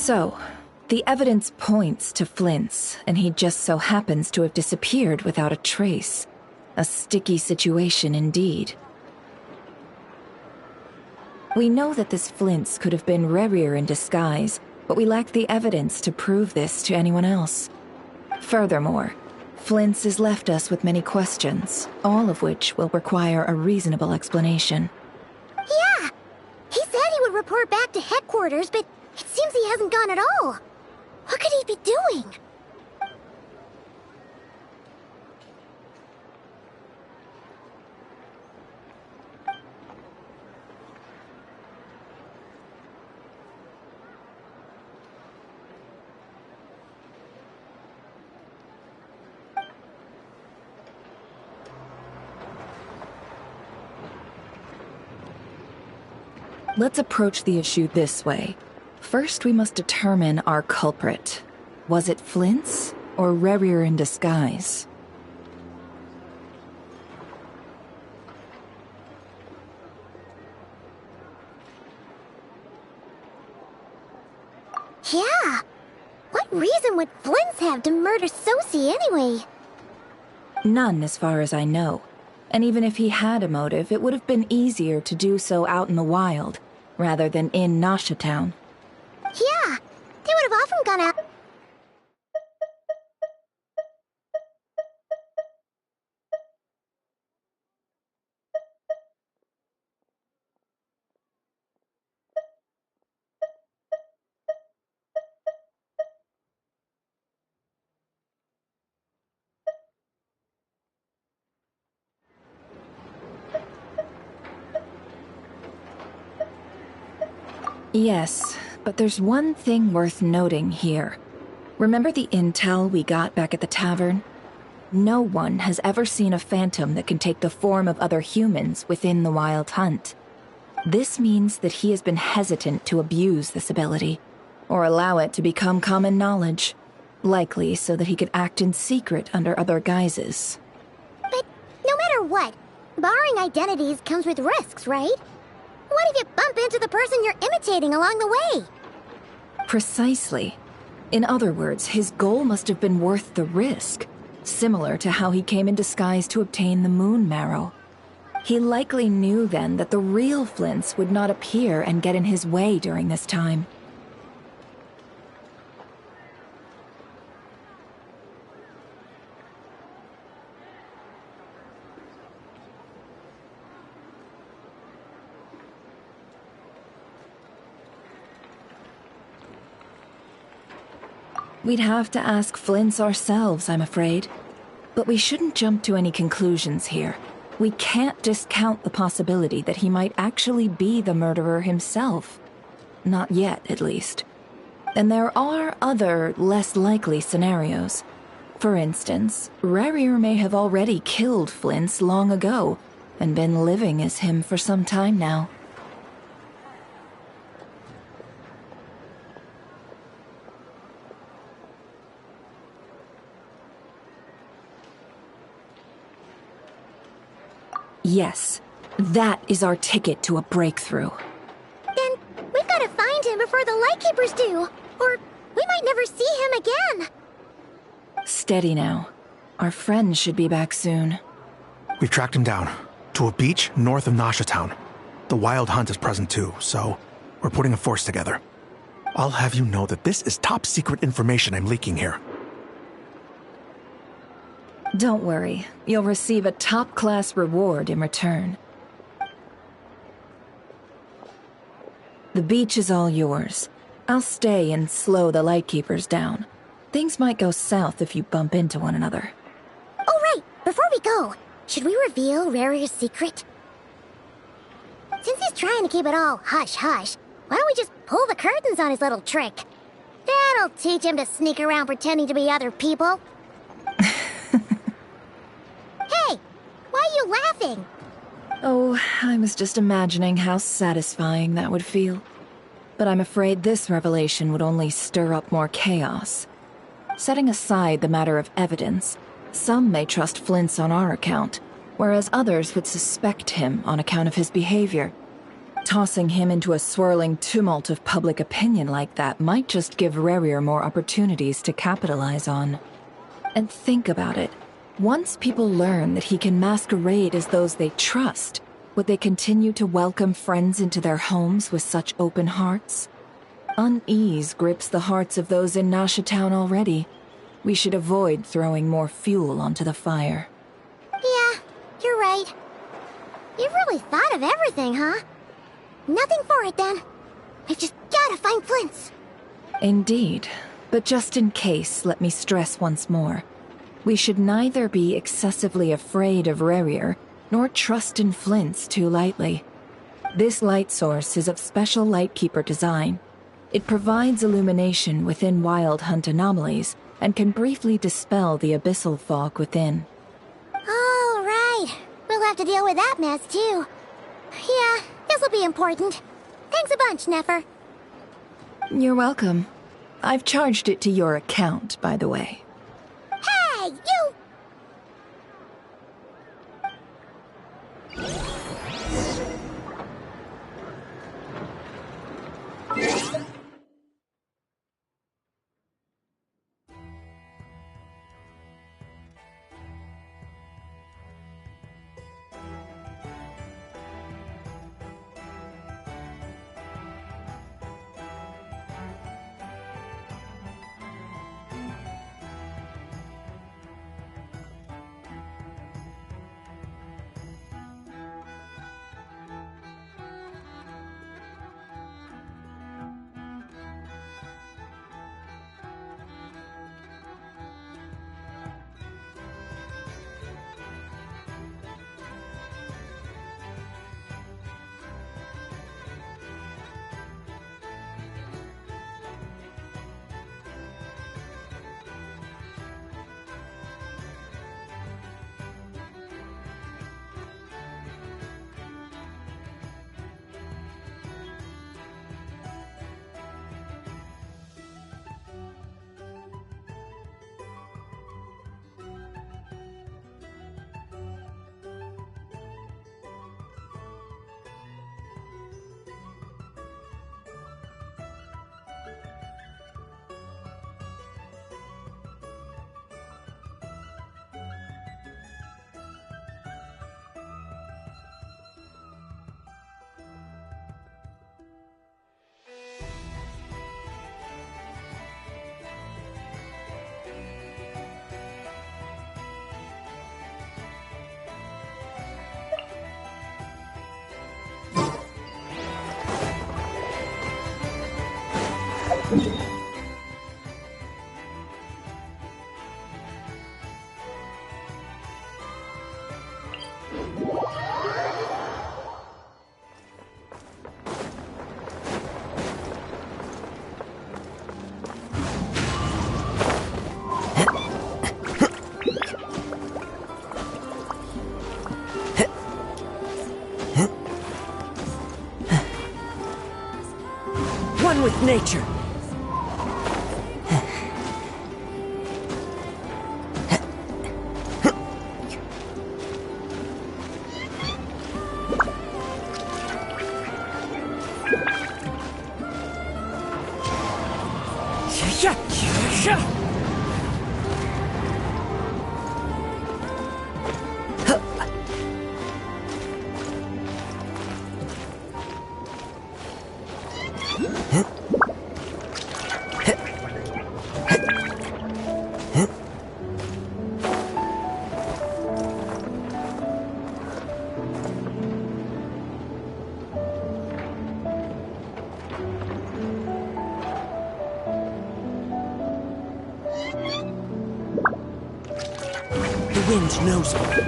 So, the evidence points to Flint's, and he just so happens to have disappeared without a trace. A sticky situation indeed. We know that this Flint's could have been Rerir in disguise, but we lack the evidence to prove this to anyone else. Furthermore, Flint's has left us with many questions, all of which will require a reasonable explanation. Yeah! He said he would report back to headquarters, but it seems he hasn't gone at all. What could he be doing? Let's approach the issue this way. First, we must determine our culprit. Was it Flint's or Rerir in disguise? Yeah! What reason would Flint's have to murder Sosie anyway? None, as far as I know. And even if he had a motive, it would have been easier to do so out in the wild, rather than in Nasha Town. Yeah! They would have often gone out. Yes, but there's one thing worth noting here. Remember the intel we got back at the tavern? No one has ever seen a phantom that can take the form of other humans within the Wild Hunt. This means that he has been hesitant to abuse this ability, or allow it to become common knowledge, likely so that he could act in secret under other guises. But no matter what, borrowing identities comes with risks, right? What if you bump into the person you're imitating along the way? Precisely. In other words, his goal must have been worth the risk, similar to how he came in disguise to obtain the moon marrow. He likely knew then that the real Flints would not appear and get in his way during this time. We'd have to ask Flint's ourselves, I'm afraid. But we shouldn't jump to any conclusions here. We can't discount the possibility that he might actually be the murderer himself. Not yet, at least. And there are other, less likely scenarios. For instance, Rerir may have already killed Flint's long ago, and been living as him for some time now. Yes, that is our ticket to a breakthrough. Then we've got to find him before the Lightkeepers do, or we might never see him again. Steady now. Our friend should be back soon. We've tracked him down, to a beach north of Nasha Town. The Wild Hunt is present too, so we're putting a force together. I'll have you know that this is top secret information I'm leaking here. Don't worry, you'll receive a top-class reward in return. The beach is all yours. I'll stay and slow the Lightkeepers down. Things might go south if you bump into one another. Oh right, before we go, should we reveal Rarir's secret? Since he's trying to keep it all hush-hush, why don't we just pull the curtains on his little trick? That'll teach him to sneak around pretending to be other people. Hey, why are you laughing? Oh, I was just imagining how satisfying that would feel. But I'm afraid this revelation would only stir up more chaos. Setting aside the matter of evidence, some may trust Flint's on our account, whereas others would suspect him on account of his behavior. Tossing him into a swirling tumult of public opinion like that might just give Rerir more opportunities to capitalize on. And think about it. Once people learn that he can masquerade as those they trust, would they continue to welcome friends into their homes with such open hearts? Unease grips the hearts of those in Nasha Town already. We should avoid throwing more fuel onto the fire. Yeah, you're right. You've really thought of everything, huh? Nothing for it, then. We've just gotta find Flint's. Indeed. But just in case, let me stress once more. We should neither be excessively afraid of Rerir, nor trust in Flint's too lightly. This light source is of special Lightkeeper design. It provides illumination within Wild Hunt anomalies, and can briefly dispel the abyssal fog within. Oh, right. We'll have to deal with that mess, too. Yeah, this'll be important. Thanks a bunch, Nefer. You're welcome. I've charged it to your account, by the way. Hey, you! One with nature. The wind knows it.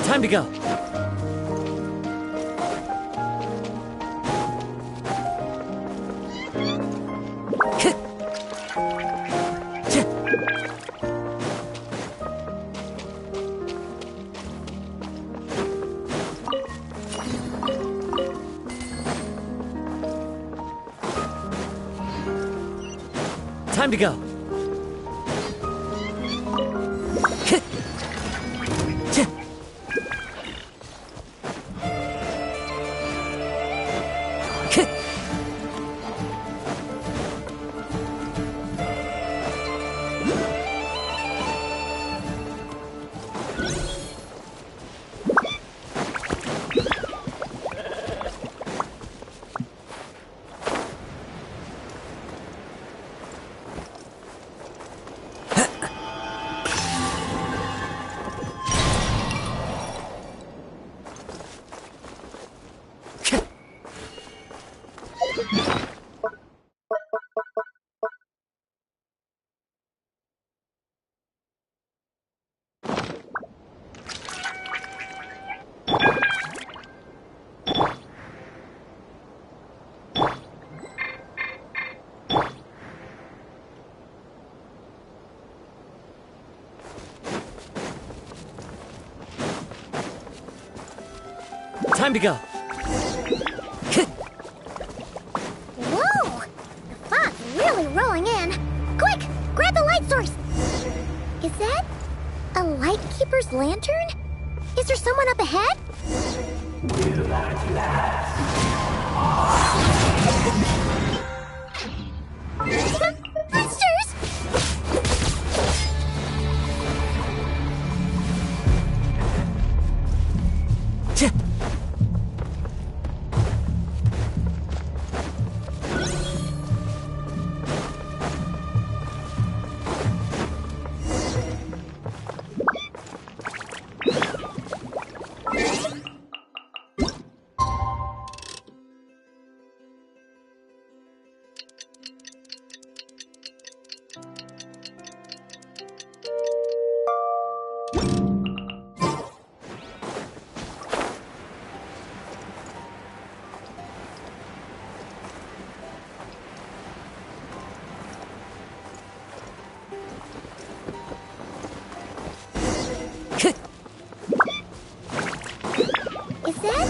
Time to go. Time to go. Time to go. Whoa! The fog's really rolling in. Quick! Grab the light source! Is that a lightkeeper's lantern? Is there someone up ahead? Will at last. Monsters! Is that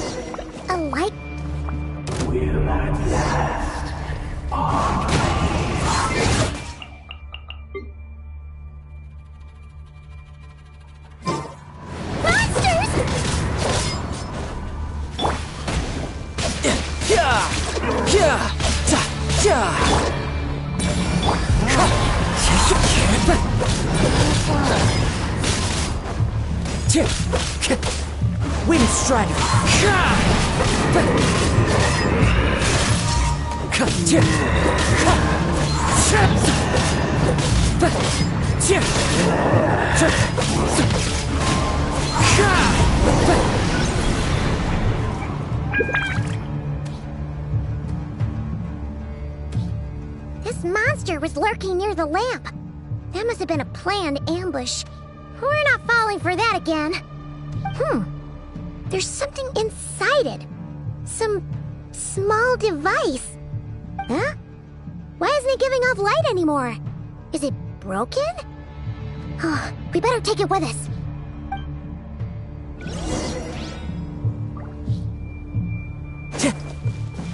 a light? Will at last. Monsters! Wind Strider. This monster was lurking near the lamp. That must have been a planned ambush. We're not falling for that again. There's something inside it. Some small device. Huh? Why isn't it giving off light anymore? Is it broken? Oh, we better take it with us.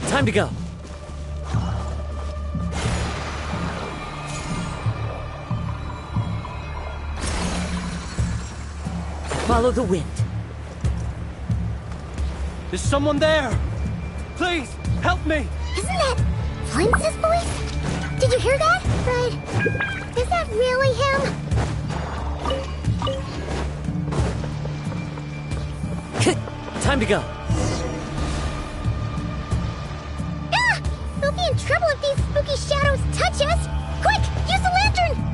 Time to go. Follow the wind. Is someone there? Please, help me! Isn't that Flintz's voice? Did you hear that? But is that really him? Time to go. Ah! We'll be in trouble if these spooky shadows touch us! Quick, use the lantern!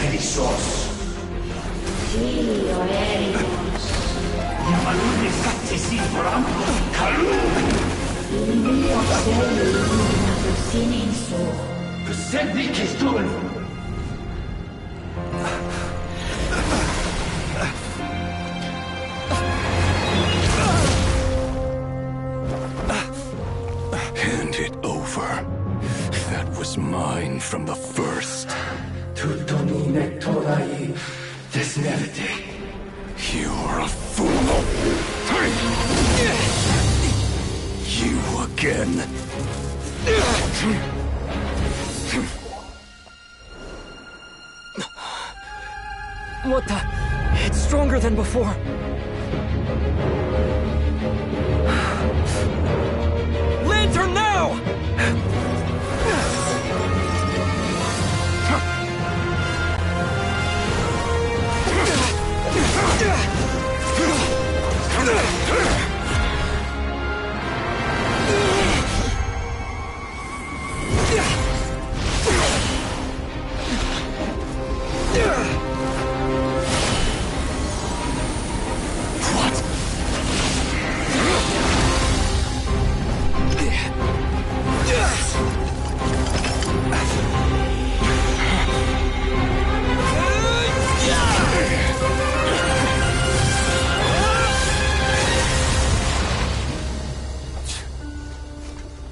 Perissos. Yamalune sattesi forampo kalun. Persendi kistun. Hand it over. That was mine from the first. Tutoni nektorai desnevite. You're a fool. You again. What the? It's stronger than before. Lantern now!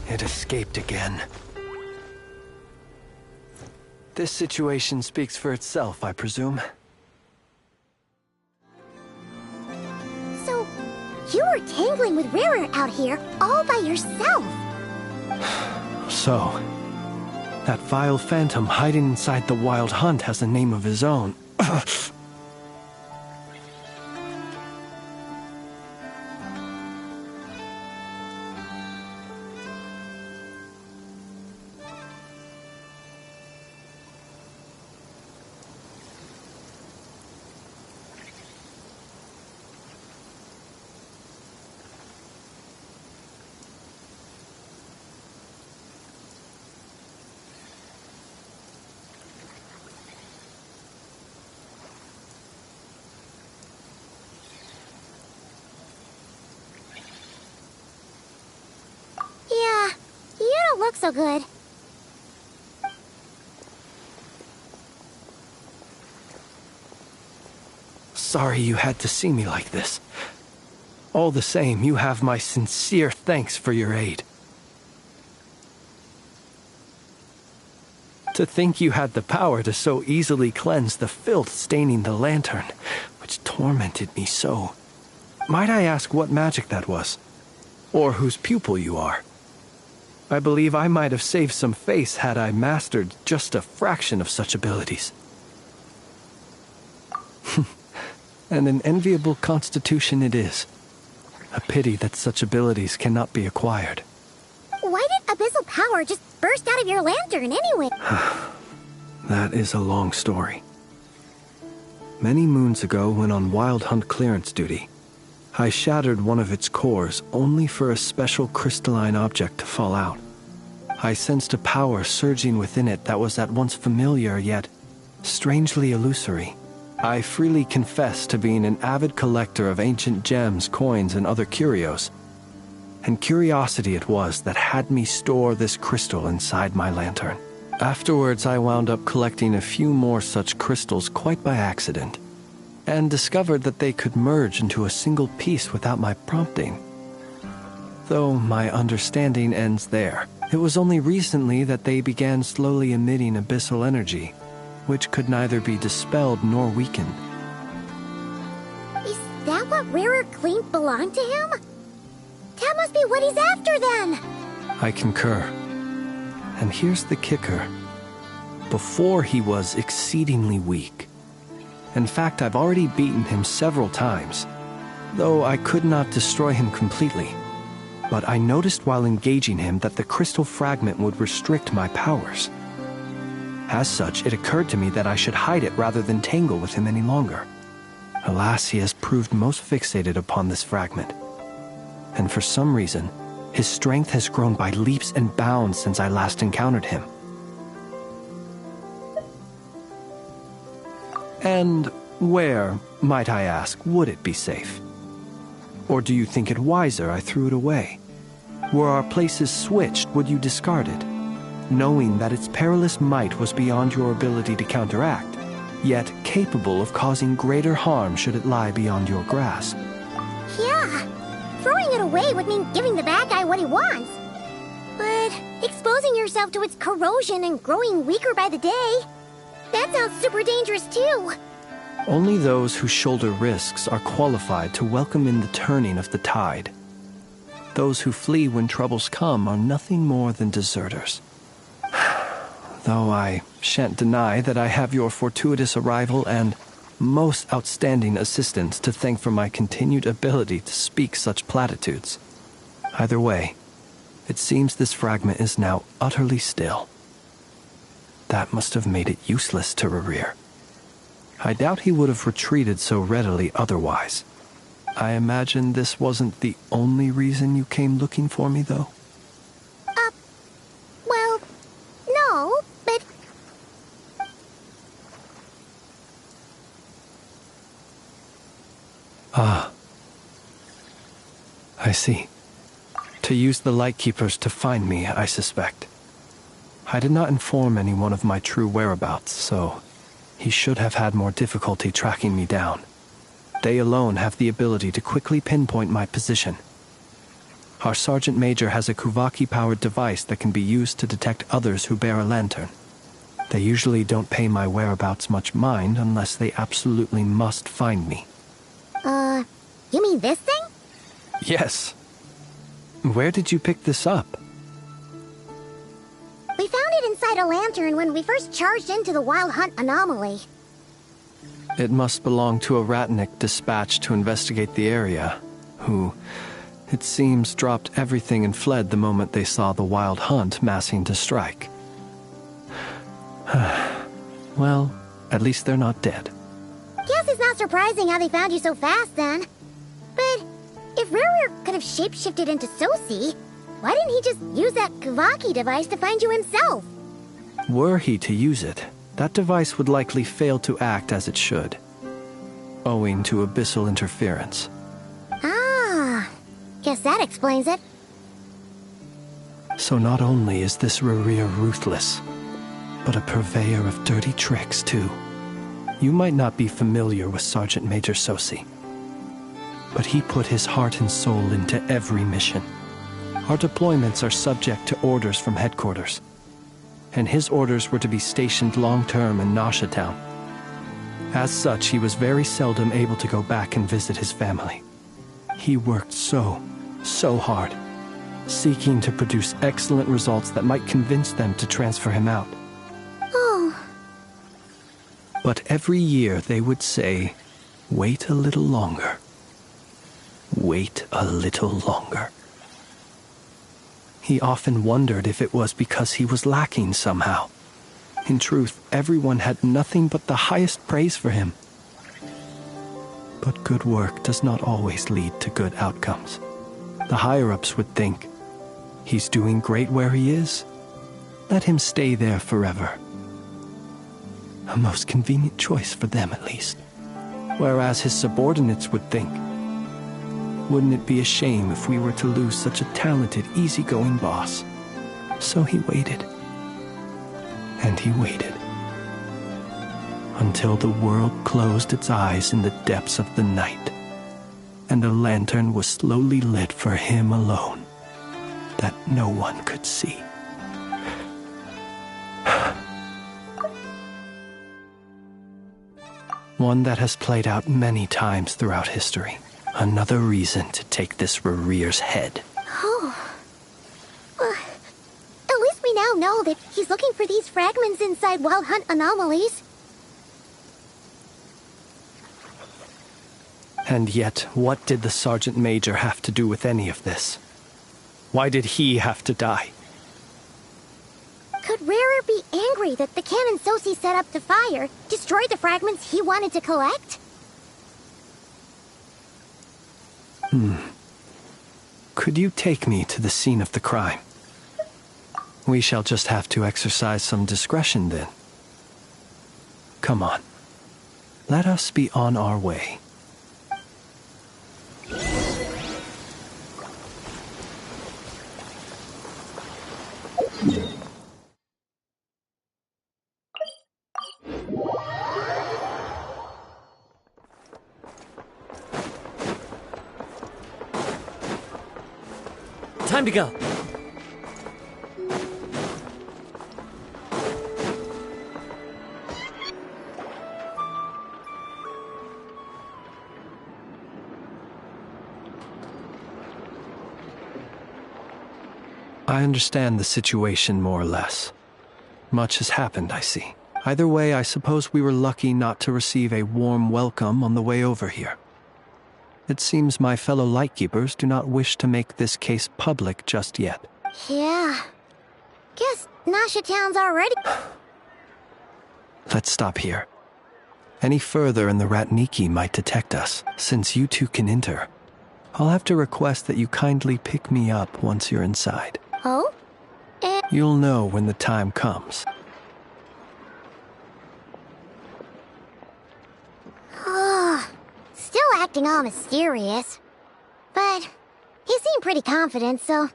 It escaped again. This situation speaks for itself, I presume. So, you were tangling with Rarer out here all by yourself. So, that vile phantom hiding inside the Wild Hunt has a name of his own. Yeah, you don't look so good. Sorry you had to see me like this. All the same, you have my sincere thanks for your aid. To think you had the power to so easily cleanse the filth staining the lantern, which tormented me so. Might I ask what magic that was? Or whose pupil you are? I believe I might have saved some face had I mastered just a fraction of such abilities. And an enviable constitution it is. A pity that such abilities cannot be acquired. Why did abyssal power just burst out of your lantern anyway? That is a long story. Many moons ago, when on Wild Hunt clearance duty, I shattered one of its cores only for a special crystalline object to fall out. I sensed a power surging within it that was at once familiar yet strangely illusory. I freely confess to being an avid collector of ancient gems, coins, and other curios. And curiosity it was that had me store this crystal inside my lantern. Afterwards, I wound up collecting a few more such crystals quite by accident, and discovered that they could merge into a single piece without my prompting. Though my understanding ends there. It was only recently that they began slowly emitting abyssal energy, which could neither be dispelled nor weakened. Is that what Rarer claimed belonged to him? That must be what he's after then! I concur. And here's the kicker. Before he was exceedingly weak. In fact, I've already beaten him several times, though I could not destroy him completely. But I noticed while engaging him that the crystal fragment would restrict my powers. As such, it occurred to me that I should hide it rather than tangle with him any longer. Alas, he has proved most fixated upon this fragment. And for some reason, his strength has grown by leaps and bounds since I last encountered him. And where, might I ask, would it be safe? Or do you think it wiser I threw it away? Were our places switched, would you discard it, knowing that its perilous might was beyond your ability to counteract, yet capable of causing greater harm should it lie beyond your grasp? Yeah, throwing it away would mean giving the bad guy what he wants. But exposing yourself to its corrosion and growing weaker by the day, that sounds super dangerous too. Only those who shoulder risks are qualified to welcome in the turning of the tide. Those who flee when troubles come are nothing more than deserters. Though I shan't deny that I have your fortuitous arrival and most outstanding assistance to thank for my continued ability to speak such platitudes. Either way, it seems this fragment is now utterly still. That must have made it useless to Rerir. I doubt he would have retreated so readily otherwise. I imagine this wasn't the only reason you came looking for me, though? Well, no, but... Ah. I see. To use the Lightkeepers to find me, I suspect. I did not inform anyone of my true whereabouts, so he should have had more difficulty tracking me down. They alone have the ability to quickly pinpoint my position. Our Sergeant Major has a Kuvaki-powered device that can be used to detect others who bear a lantern. They usually don't pay my whereabouts much mind unless they absolutely must find me. You mean this thing? Yes. Where did you pick this up? We found it inside a lantern when we first charged into the Wild Hunt anomaly. It must belong to a Ratnik dispatched to investigate the area, who, it seems, dropped everything and fled the moment they saw the Wild Hunt massing to strike. Well, at least they're not dead. Guess it's not surprising how they found you so fast, then. But if Rerir could have shapeshifted into Sosi, why didn't he just use that Kavaki device to find you himself? Were he to use it, that device would likely fail to act as it should, owing to abyssal interference. Ah, guess that explains it. So not only is this Rerir ruthless, but a purveyor of dirty tricks, too. You might not be familiar with Sergeant Major Sosi, but he put his heart and soul into every mission. Our deployments are subject to orders from headquarters, and his orders were to be stationed long-term in Nasha Town. As such, he was very seldom able to go back and visit his family. He worked so hard, seeking to produce excellent results that might convince them to transfer him out. Oh. But every year they would say, "Wait a little longer. Wait a little longer." He often wondered if it was because he was lacking somehow. In truth, everyone had nothing but the highest praise for him. But good work does not always lead to good outcomes. The higher-ups would think, he's doing great where he is. Let him stay there forever. A most convenient choice for them, at least. Whereas his subordinates would think, wouldn't it be a shame if we were to lose such a talented, easygoing boss? So he waited. And he waited. Until the world closed its eyes in the depths of the night, and a lantern was slowly lit for him alone, that no one could see. One that has played out many times throughout history. Another reason to take this Rerir's head. Oh. At least we now know that he's looking for these fragments inside Wild Hunt anomalies. And yet, what did the Sergeant Major have to do with any of this? Why did he have to die? Could Rerir be angry that the cannon Sosi set up to fire destroyed the fragments he wanted to collect? Could you take me to the scene of the crime? We shall just have to exercise some discretion then. Come on. Let us be on our way. Time to go. I understand the situation more or less. Much has happened, I see. Either way, I suppose we were lucky not to receive a warm welcome on the way over here. It seems my fellow Lightkeepers do not wish to make this case public just yet. Yeah. Guess Nasha Town's already... Let's stop here. Any further and the Ratniki might detect us. Since you two can enter, I'll have to request that you kindly pick me up once you're inside. Oh? You'll know when the time comes. Still acting all mysterious. But he seemed pretty confident, so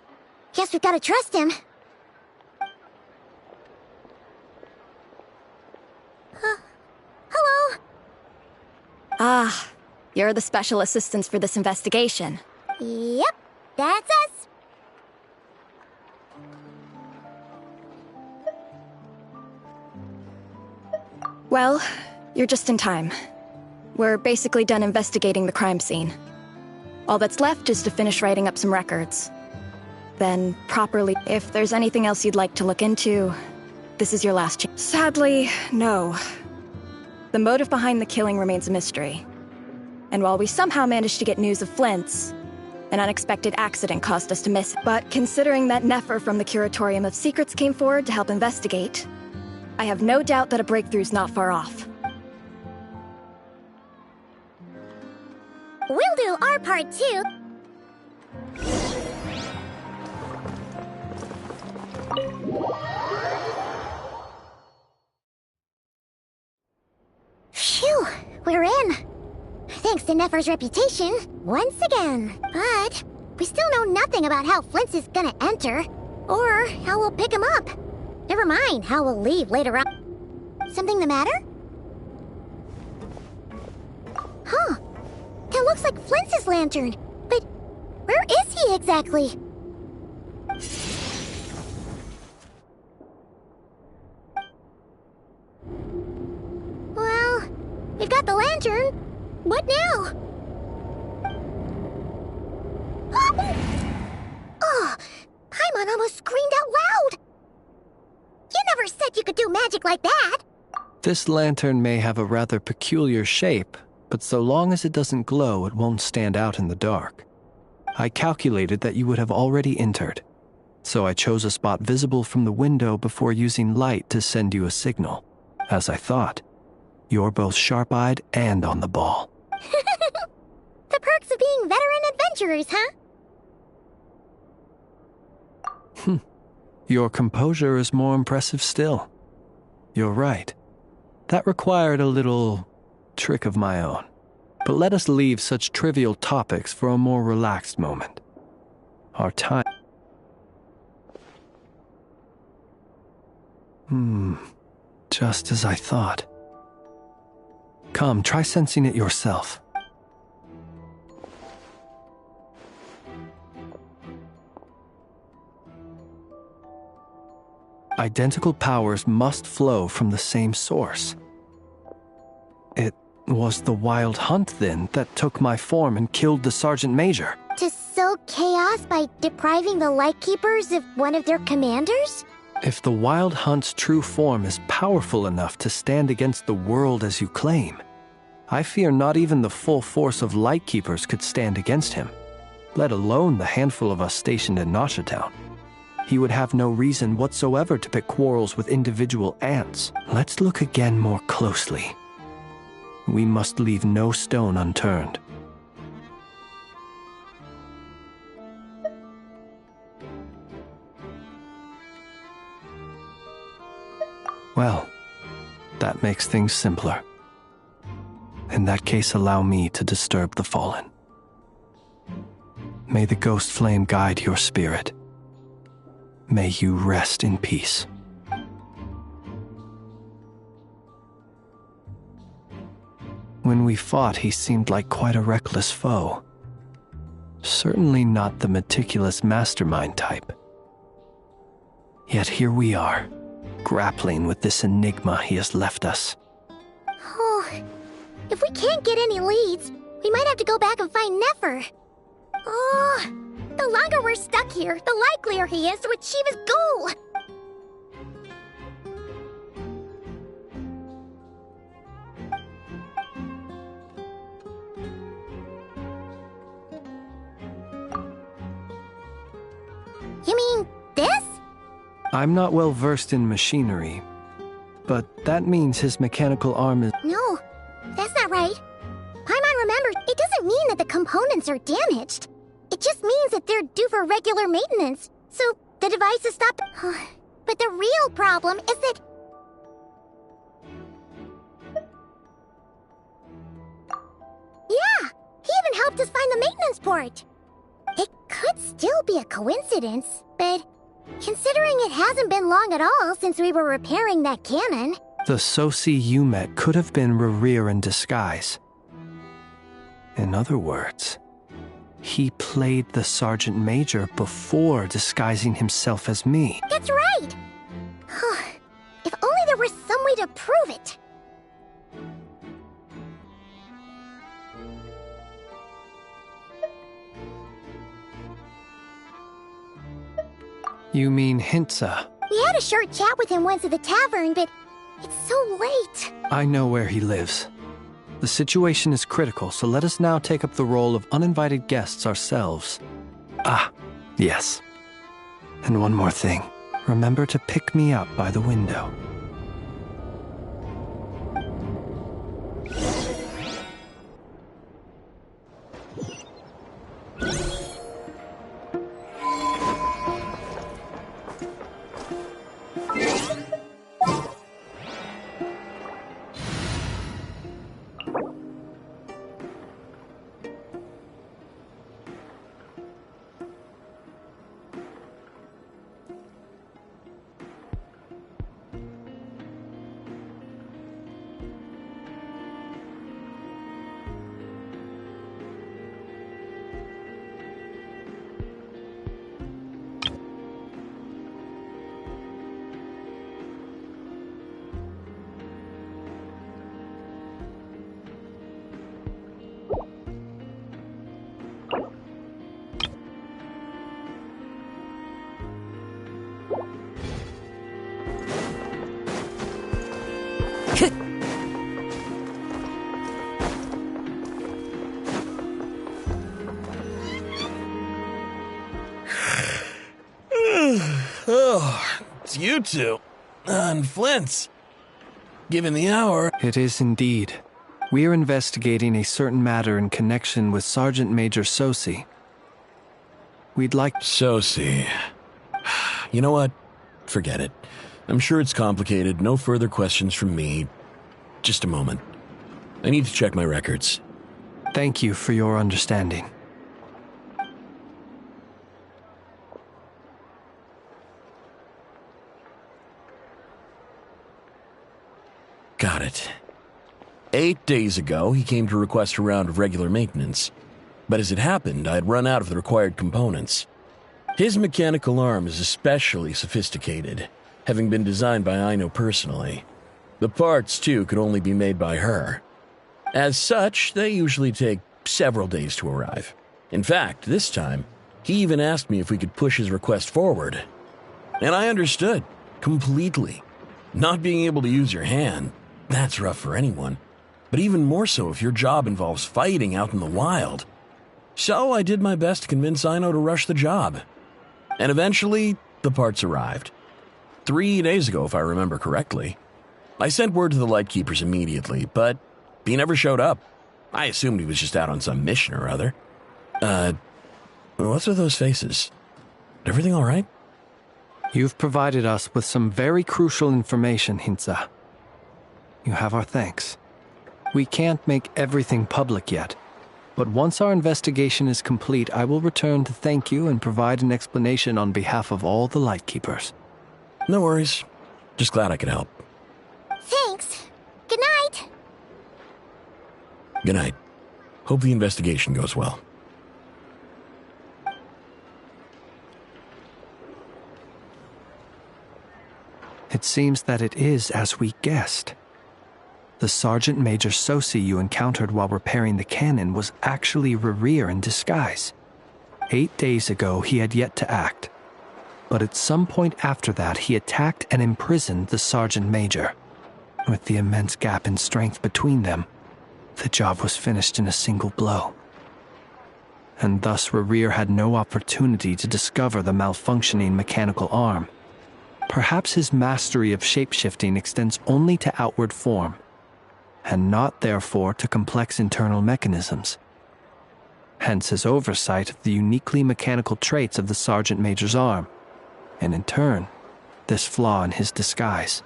guess we've gotta trust him. Hello? Ah, you're the special assistants for this investigation. Yep, that's us. Well, you're just in time. We're basically done investigating the crime scene. All that's left is to finish writing up some records. Then properly, if there's anything else you'd like to look into, this is your last chance. Sadly, no. The motive behind the killing remains a mystery. And while we somehow managed to get news of Flint's, an unexpected accident caused us to miss it. But considering that Nefer from the Curatorium of Secrets came forward to help investigate, I have no doubt that a breakthrough's not far off. We'll do our part too. Phew, we're in. Thanks to Nefer's reputation, once again. But we still know nothing about how Flint's is gonna enter, or how we'll pick him up. Never mind how we'll leave later on. Something the matter? Huh. That looks like Flint's lantern. But where is he exactly? Well, we've got the lantern. What now? Oh, Paimon almost screamed out loud. You never said you could do magic like that. This lantern may have a rather peculiar shape, but so long as it doesn't glow, it won't stand out in the dark. I calculated that you would have already entered, so I chose a spot visible from the window before using light to send you a signal. As I thought, you're both sharp-eyed and on the ball. The perks of being veteran adventurers, huh? Your composure is more impressive still. You're right. That required a little trick of my own. But let us leave such trivial topics for a more relaxed moment. Our time... Just as I thought. Come, try sensing it yourself. Identical powers must flow from the same source. It was the Wild Hunt, then, that took my form and killed the Sergeant Major. To sow chaos by depriving the Lightkeepers of one of their commanders? If the Wild Hunt's true form is powerful enough to stand against the world as you claim, I fear not even the full force of Lightkeepers could stand against him, let alone the handful of us stationed in Nasha Town. He would have no reason whatsoever to pick quarrels with individual ants. Let's look again more closely. We must leave no stone unturned. Well, that makes things simpler. In that case, allow me to disturb the fallen. May the ghost flame guide your spirit. May you rest in peace. When we fought, he seemed like quite a reckless foe. Certainly not the meticulous mastermind type. Yet here we are, grappling with this enigma he has left us. Oh, if we can't get any leads, we might have to go back and find Nefer. Oh, the longer we're stuck here, the likelier he is to achieve his goal. You mean this? I'm not well versed in machinery, but that means his mechanical arm is... No, that's not right. Paimon remembered, it doesn't mean that the components are damaged. It just means that they're due for regular maintenance, so the device is stopped. But the real problem is that... Yeah, he even helped us find the maintenance port. It could still be a coincidence, but considering it hasn't been long at all since we were repairing that cannon... The Sosi you met could have been Rerir in disguise. In other words, he played the Sergeant Major before disguising himself as me. That's right! If only there were some way to prove it. You mean Hintsa? We had a short chat with him once at the tavern, but it's so late. I know where he lives. The situation is critical, so let us now take up the role of uninvited guests ourselves. Ah, yes. And one more thing. Remember to pick me up by the window. Oh, it's you two. And Flint's. Given the hour... It is indeed. We are investigating a certain matter in connection with Sergeant Major Sosi. We'd like... Sosi. You know what? Forget it. I'm sure it's complicated. No further questions from me. Just a moment. I need to check my records. Thank you for your understanding. Got it. 8 days ago, he came to request a round of regular maintenance. But as it happened, I had run out of the required components. His mechanical arm is especially sophisticated, having been designed by Aino personally. The parts, too, could only be made by her. As such, they usually take several days to arrive. In fact, this time, he even asked me if we could push his request forward. And I understood, completely. Not being able to use your hand, that's rough for anyone. But even more so if your job involves fighting out in the wild. So I did my best to convince Aino to rush the job. And eventually, the parts arrived. 3 days ago, if I remember correctly. I sent word to the Lightkeepers immediately, but he never showed up. I assumed he was just out on some mission or other. What's with those faces? Everything all right? You've provided us with some very crucial information, Hintsa. You have our thanks. We can't make everything public yet, but once our investigation is complete, I will return to thank you and provide an explanation on behalf of all the Lightkeepers. No worries. Just glad I could help. Thanks. Good night. Good night. Hope the investigation goes well. It seems that it is as we guessed. The Sergeant Major Sosi you encountered while repairing the cannon was actually Rerir in disguise. 8 days ago, he had yet to act. But at some point after that, he attacked and imprisoned the Sergeant Major. With the immense gap in strength between them, the job was finished in a single blow. And thus Rerir had no opportunity to discover the malfunctioning mechanical arm. Perhaps his mastery of shapeshifting extends only to outward form, and not therefore to complex internal mechanisms. Hence his oversight of the uniquely mechanical traits of the Sergeant Major's arm, and in turn, this flaw in his disguise.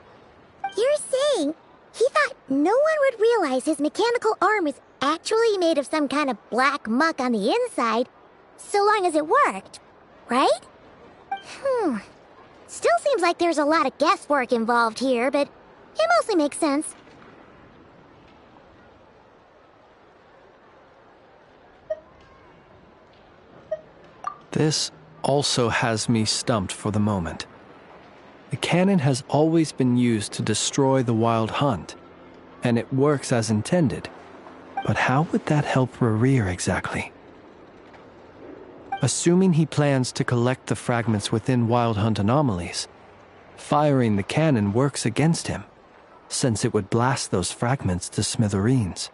You're saying he thought no one would realize his mechanical arm was actually made of some kind of black muck on the inside, so long as it worked, right? Still seems like there's a lot of guesswork involved here, but it mostly makes sense. This also has me stumped for the moment. The cannon has always been used to destroy the Wild Hunt, and it works as intended. But how would that help Rerir exactly? Assuming he plans to collect the fragments within Wild Hunt anomalies, firing the cannon works against him, since it would blast those fragments to smithereens.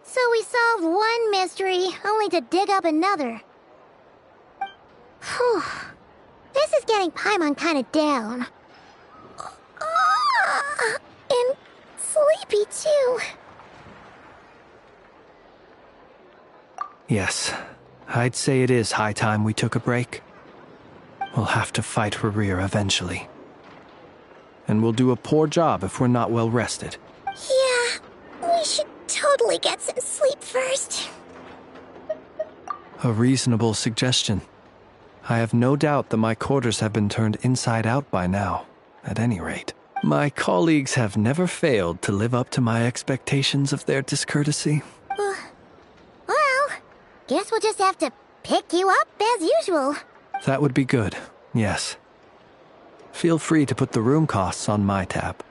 So we solved one mystery, only to dig up another. Whew. This is getting Paimon kind of down. And sleepy, too. Yes, I'd say it is high time we took a break. We'll have to fight Rerir eventually. And we'll do a poor job if we're not well rested. Yeah, we should totally get some sleep first. A reasonable suggestion. I have no doubt that my quarters have been turned inside out by now, at any rate. My colleagues have never failed to live up to my expectations of their discourtesy. Well, guess we'll just have to pick you up as usual. That would be good, yes. Feel free to put the room costs on my tab.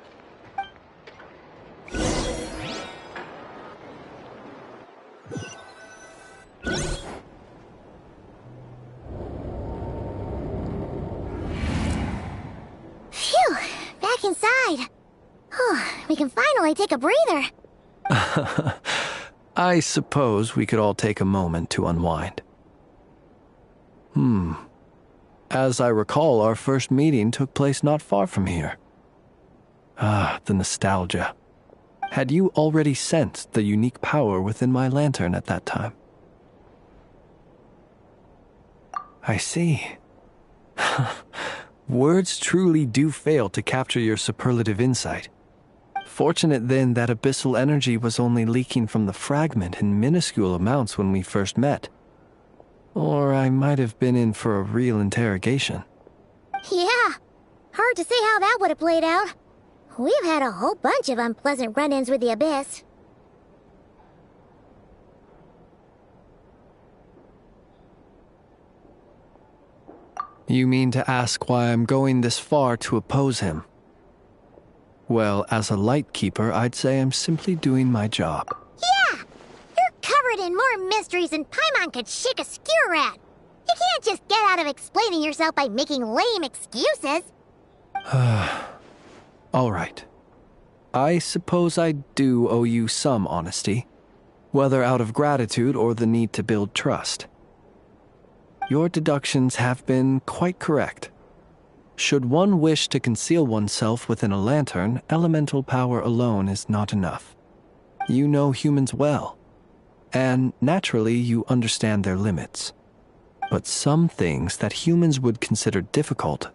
Phew, back inside. We can finally take a breather. I suppose we could all take a moment to unwind. As I recall, our first meeting took place not far from here. The nostalgia. Had you already sensed the unique power within my lantern at that time? I see. Words truly do fail to capture your superlative insight. Fortunate then that abyssal energy was only leaking from the fragment in minuscule amounts when we first met. Or I might have been in for a real interrogation. Yeah, hard to say how that would have played out. We've had a whole bunch of unpleasant run-ins with the Abyss. You mean to ask why I'm going this far to oppose him? Well, as a Lightkeeper, I'd say I'm simply doing my job. Yeah! You're covered in more mysteries than Paimon could shake a skewer at. You can't just get out of explaining yourself by making lame excuses. All right. I suppose I do owe you some honesty, whether out of gratitude or the need to build trust. Your deductions have been quite correct. Should one wish to conceal oneself within a lantern, elemental power alone is not enough. You know humans well, and naturally you understand their limits. But some things that humans would consider difficult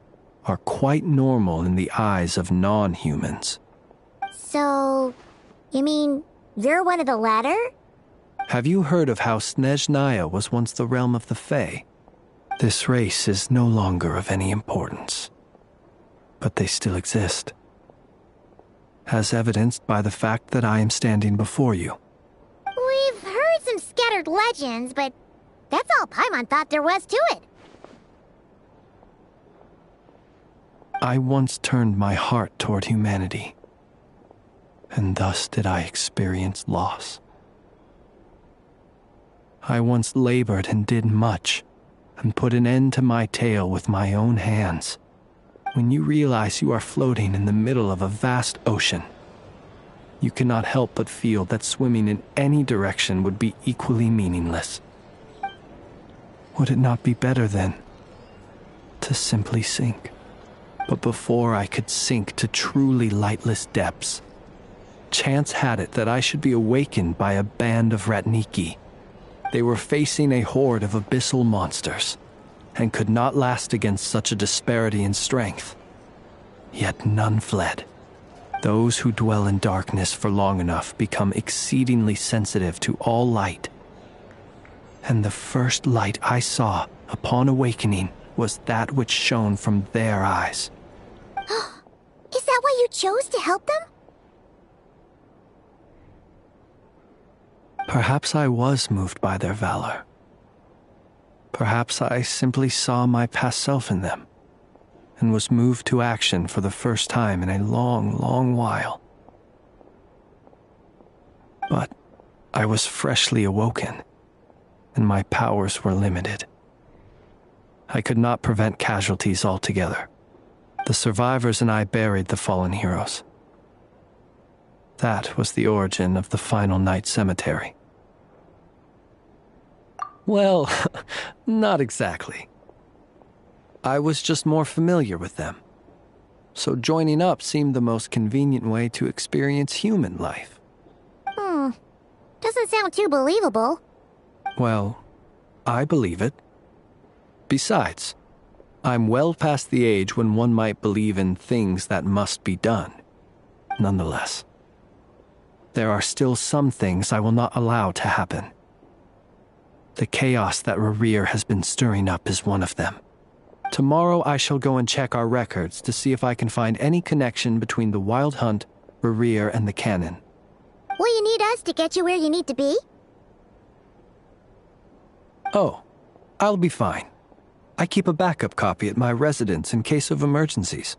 are quite normal in the eyes of non-humans. So, You mean, you're one of the latter? Have you heard of how Snezhnaya was once the realm of the Fae? This race is no longer of any importance, but they still exist, as evidenced by the fact that I am standing before you. We've heard some scattered legends, but that's all Paimon thought there was to it. I once turned my heart toward humanity, and thus did I experience loss. I once labored and did much, and put an end to my tale with my own hands. When you realize you are floating in the middle of a vast ocean, you cannot help but feel that swimming in any direction would be equally meaningless. Would it not be better, then, to simply sink? But before I could sink to truly lightless depths, chance had it that I should be awakened by a band of Ratniki. They were facing a horde of abyssal monsters, and could not last against such a disparity in strength. Yet none fled. Those who dwell in darkness for long enough become exceedingly sensitive to all light. And the first light I saw upon awakening was that which shone from their eyes. Is that why you chose to help them? Perhaps I was moved by their valor. Perhaps I simply saw my past self in them, and was moved to action for the first time in a long, long while. But I was freshly awoken, and my powers were limited. I could not prevent casualties altogether. The survivors and I buried the fallen heroes. That was the origin of the final night cemetery. Well, not exactly. I was just more familiar with them, so joining up seemed the most convenient way to experience human life. Doesn't sound too believable. Well, I believe it. Besides, I'm well past the age when one might believe in things that must be done. Nonetheless, there are still some things I will not allow to happen. The chaos that Rerir has been stirring up is one of them. Tomorrow I shall go and check our records to see if I can find any connection between the Wild Hunt, Rerir, and the Canon. Will you need us to get you where you need to be? Oh, I'll be fine. I keep a backup copy at my residence in case of emergencies.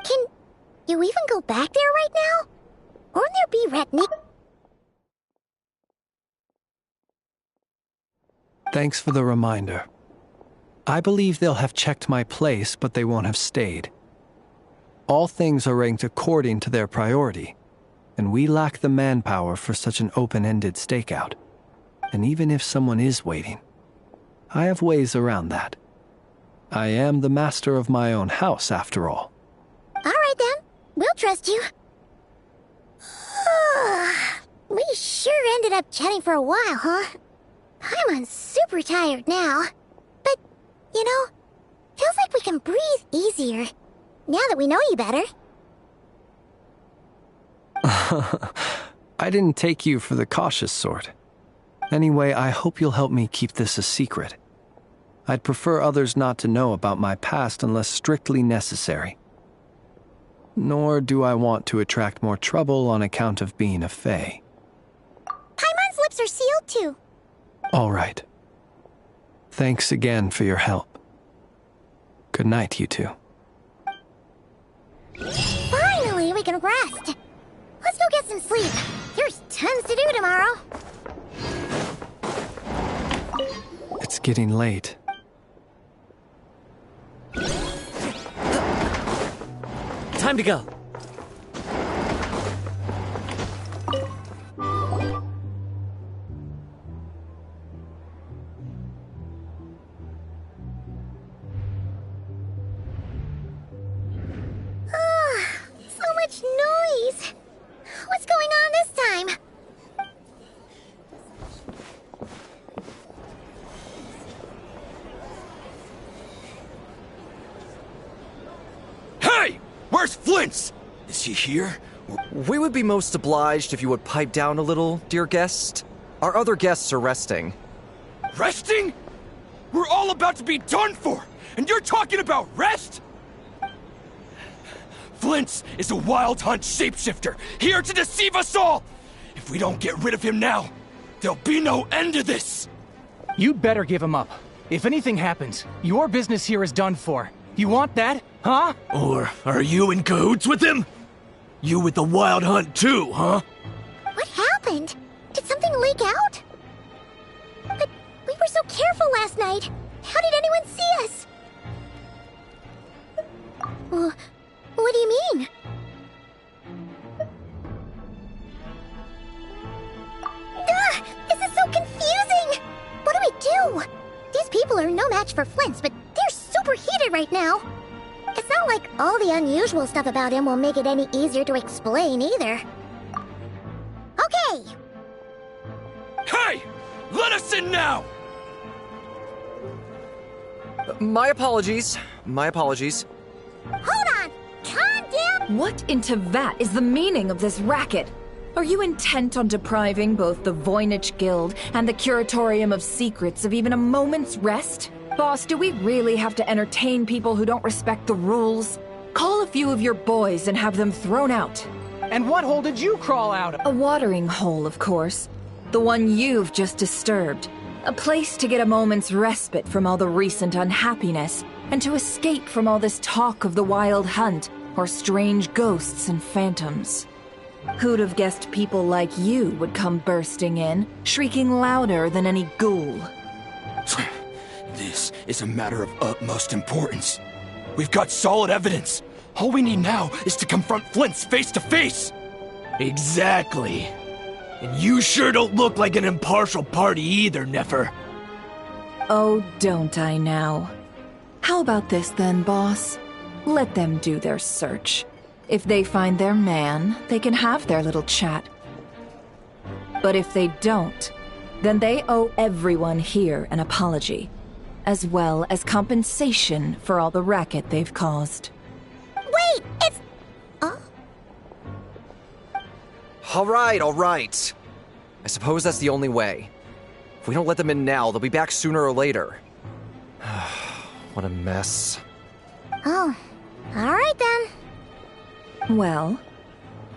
Can you even go back there right now? Won't there be Ratnik? Thanks for the reminder. I believe they'll have checked my place, but they won't have stayed. All things are ranked according to their priority, and we lack the manpower for such an open-ended stakeout. And even if someone is waiting, I have ways around that. I am the master of my own house, after all. All right, then. We'll trust you. We sure ended up chatting for a while, huh? I'm super tired now. But, you know, feels like we can breathe easier, now that we know you better. I didn't take you for the cautious sort. Anyway, I hope you'll help me keep this a secret. I'd prefer others not to know about my past unless strictly necessary. Nor do I want to attract more trouble on account of being a Fae. Paimon's lips are sealed too. All right. Thanks again for your help. Good night, you two. Finally, we can rest. Let's go get some sleep. There's tons to do tomorrow. It's getting late. Time to go. So much noise. What's going on this time? Hey! Where's Flint's? Is he here? Or We would be most obliged if you would pipe down a little, dear guest. Our other guests are resting. Resting? We're all about to be done for, and you're talking about rest? Flint's is a wild hunt shapeshifter, here to deceive us all! If we don't get rid of him now, there'll be no end to this! You'd better give him up. If anything happens, your business here is done for. You want that, huh? Or are you in cahoots with him? You with the Wild Hunt too, huh? What happened? Did something leak out? But we were so careful last night. How did anyone see us? What do you mean? This is so confusing! What do we do? These people are no match for Flint's, but they're super heated right now. It's not like all the unusual stuff about him will make it any easier to explain either. Okay! Hey! Let us in now! My apologies. My apologies. Hold on! Calm down! What in Tevat is the meaning of this racket? Are you intent on depriving both the Voynich Guild and the Curatorium of Secrets of even a moment's rest? Boss, do we really have to entertain people who don't respect the rules? Call a few of your boys and have them thrown out. And what hole did you crawl out of? A watering hole, of course. The one you've just disturbed. A place to get a moment's respite from all the recent unhappiness, and to escape from all this talk of the Wild Hunt, or strange ghosts and phantoms. Who'd have guessed people like you would come bursting in, shrieking louder than any ghoul? This is a matter of utmost importance. We've got solid evidence. All we need now is to confront Flint's face to face. Exactly. And you sure don't look like an impartial party either, Nefer. Oh, don't I now? How about this then, boss? Let them do their search. If they find their man, they can have their little chat. But if they don't, then they owe everyone here an apology, as well as compensation for all the racket they've caused. Wait, it's... All right. I suppose that's the only way. If we don't let them in now, they'll be back sooner or later. What a mess. Oh, all right then. Well,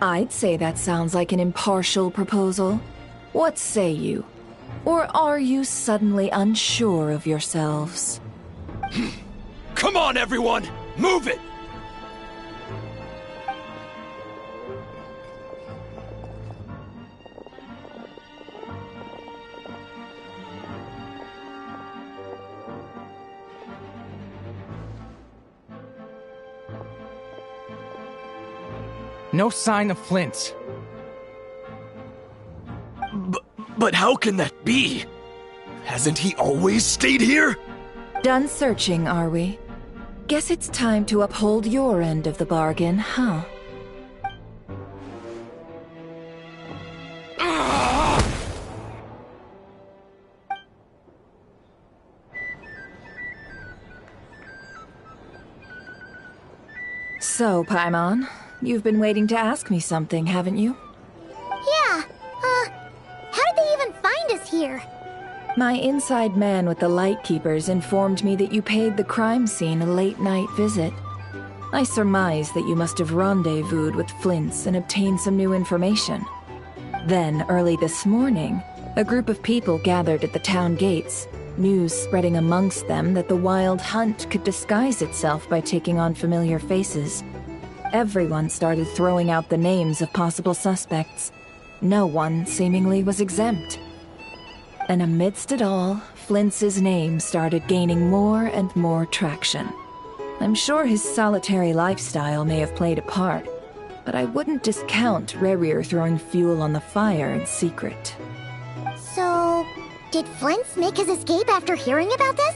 I'd say that sounds like an impartial proposal. What say you? Or are you suddenly unsure of yourselves? Come on, everyone! Move it! No sign of Flint. But how can that be? Hasn't he always stayed here? Done searching, are we? Guess it's time to uphold your end of the bargain, huh? So, Paimon, you've been waiting to ask me something, haven't you? Yeah, how did they even find us here? My inside man with the Lightkeepers informed me that you paid the crime scene a late-night visit. I surmise that you must have rendezvoused with Flint's and obtained some new information. Then, early this morning, a group of people gathered at the town gates, news spreading amongst them that the Wild Hunt could disguise itself by taking on familiar faces. Everyone started throwing out the names of possible suspects. No one, seemingly, was exempt. And amidst it all, Flint's name started gaining more and more traction. I'm sure his solitary lifestyle may have played a part, but I wouldn't discount Rerir throwing fuel on the fire in secret. So, did Flint's make his escape after hearing about this?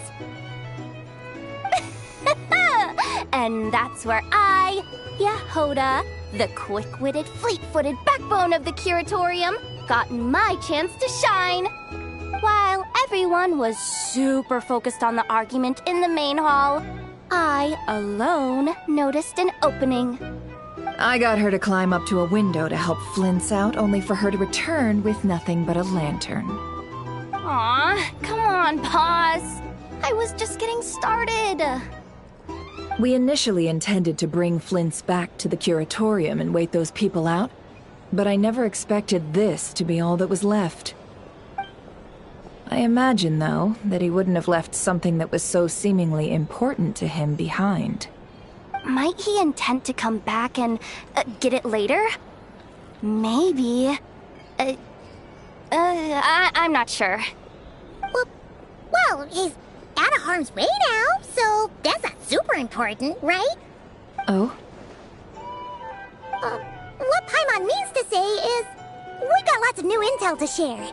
And that's where I, Yehoda, the quick-witted, fleet-footed backbone of the Curatorium, got my chance to shine. While everyone was super focused on the argument in the main hall, I alone noticed an opening. I got her to climb up to a window to help Flint's out, only for her to return with nothing but a lantern. Aw, come on, Paws. I was just getting started. We initially intended to bring Flint's back to the curatorium and wait those people out, but I never expected this to be all that was left. I imagine, though, that he wouldn't have left something that was so seemingly important to him behind. Might he intend to come back and get it later? Maybe. I'm not sure. Well, he's out of harm's way now, so that's not super important, right? Oh? What Paimon means to say is, we got lots of new intel to share.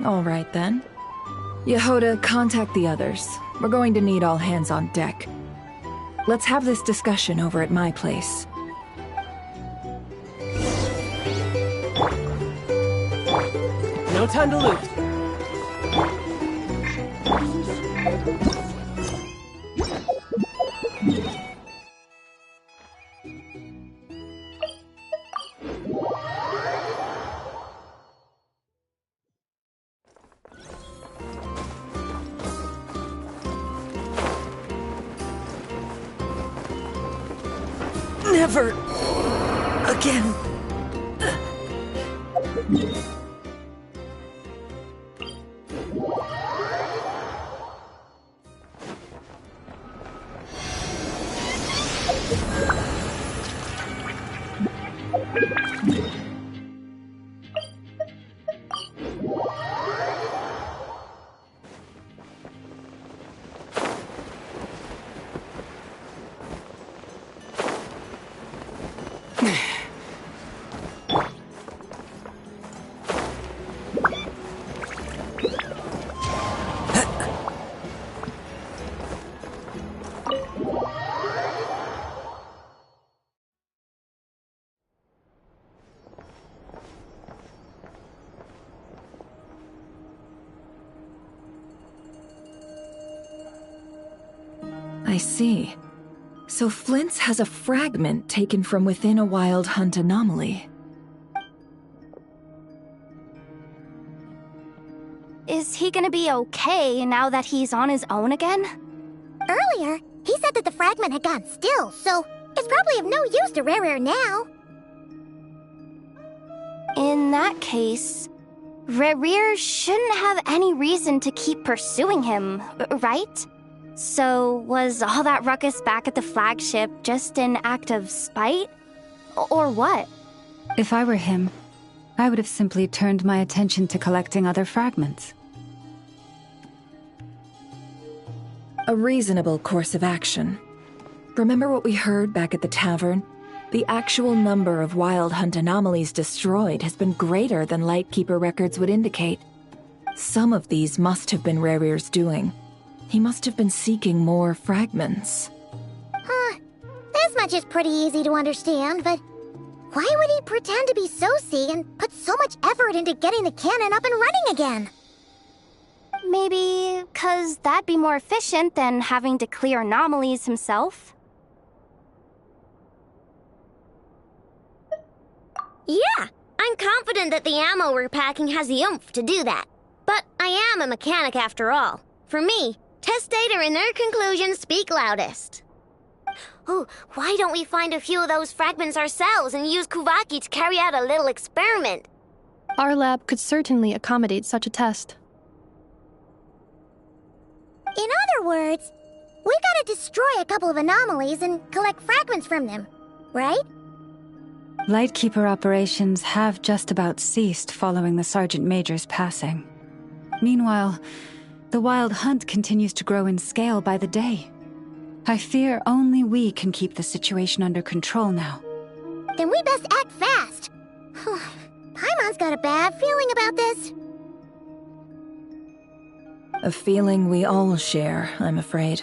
All right then. Yehoda, contact the others. We're going to need all hands on deck. Let's have this discussion over at my place. No time to lose. Never again. I see. So Flint's has a fragment taken from within a wild hunt anomaly. Is he gonna be okay now that he's on his own again? Earlier, he said that the fragment had gone still, so it's probably of no use to Rare now. In that case, Rare shouldn't have any reason to keep pursuing him, right? So, was all that ruckus back at the flagship just an act of spite? Or what? If I were him, I would have simply turned my attention to collecting other fragments. A reasonable course of action. Remember what we heard back at the tavern? The actual number of wild hunt anomalies destroyed has been greater than Lightkeeper records would indicate. Some of these must have been Rare's doing. He must have been seeking more fragments. This much is pretty easy to understand, but why would he pretend to be Soci and put so much effort into getting the cannon up and running again? Maybe 'cause that'd be more efficient than having to clear anomalies himself? Yeah, I'm confident that the ammo we're packing has the oomph to do that. But I am a mechanic after all. For me, test data and their conclusions speak loudest. Oh, why don't we find a few of those fragments ourselves and use Kuvaki to carry out a little experiment? Our lab could certainly accommodate such a test. In other words, we gotta destroy a couple of anomalies and collect fragments from them, right? Lightkeeper operations have just about ceased following the Sergeant Major's passing. Meanwhile, the wild hunt continues to grow in scale by the day. I fear only we can keep the situation under control now. Then we best act fast. Paimon's got a bad feeling about this. A feeling we all share, I'm afraid.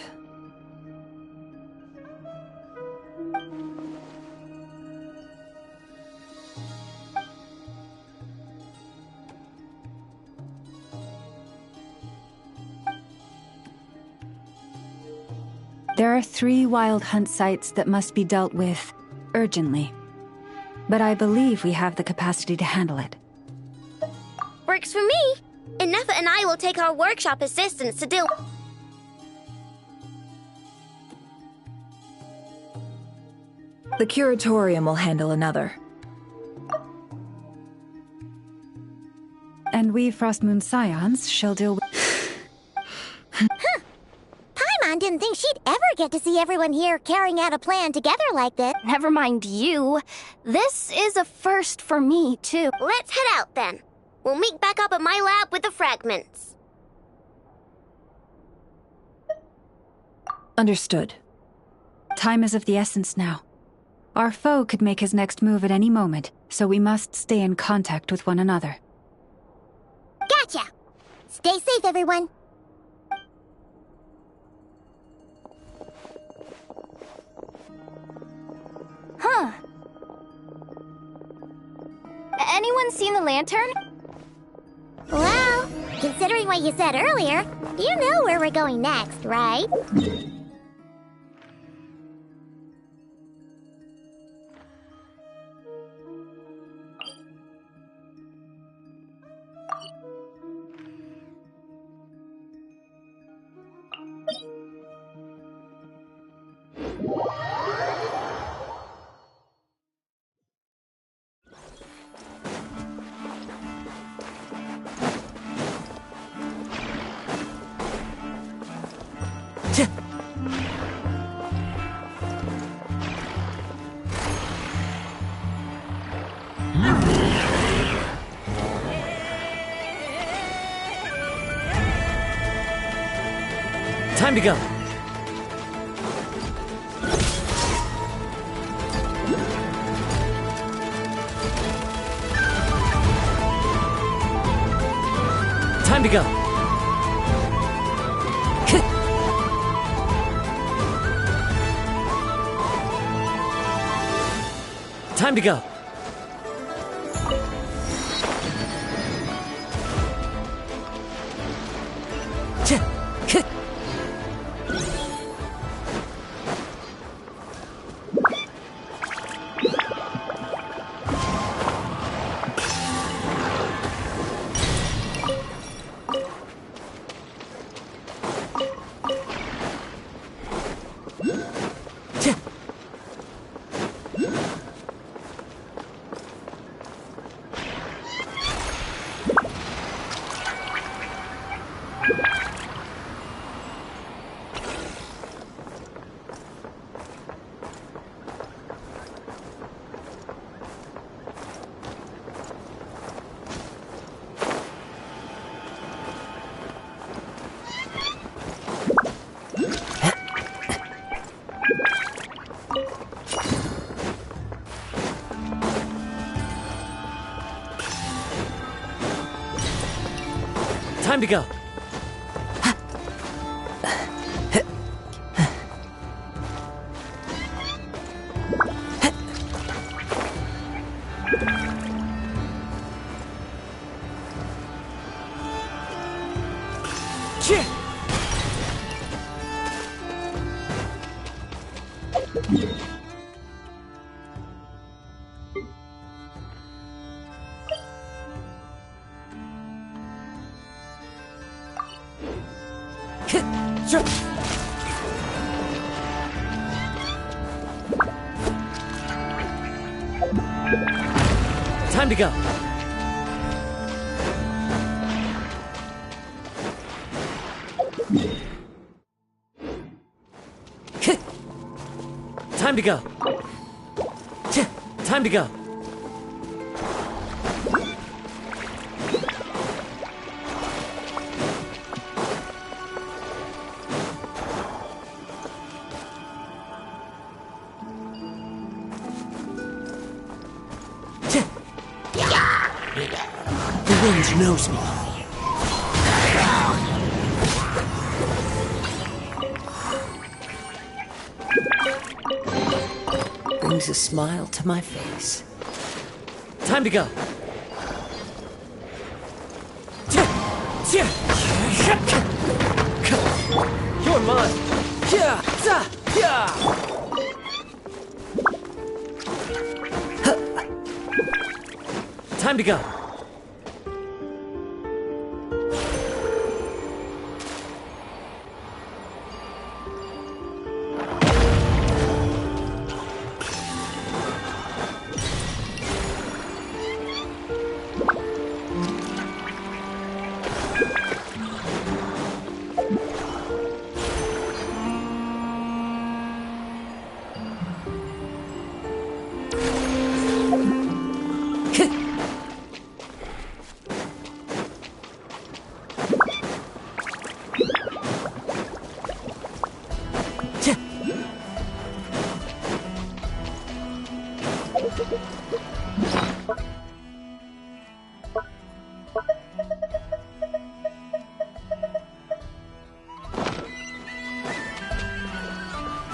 There are 3 wild hunt sites that must be dealt with urgently. But I believe we have the capacity to handle it. Works for me. Ineffa and I will take our workshop assistants to deal. The curatorium will handle another. And we Frostmoon Scions shall deal with... Paimon didn't think she'd ever get to see everyone here carrying out a plan together like this. Never mind you. This is a first for me, too. Let's head out, then. We'll meet back up at my lab with the fragments. Understood. Time is of the essence now. Our foe could make his next move at any moment, so we must stay in contact with one another. Gotcha! Stay safe, everyone. Huh. Anyone seen the lantern? Well, considering what you said earlier, you know where we're going next, right? Time to go. Time to go. Time to go. Time to go. Time to go. Time to go. Time to go. The wind knows me. Brings a smile to my face. Time to go. You're mine. Time to go.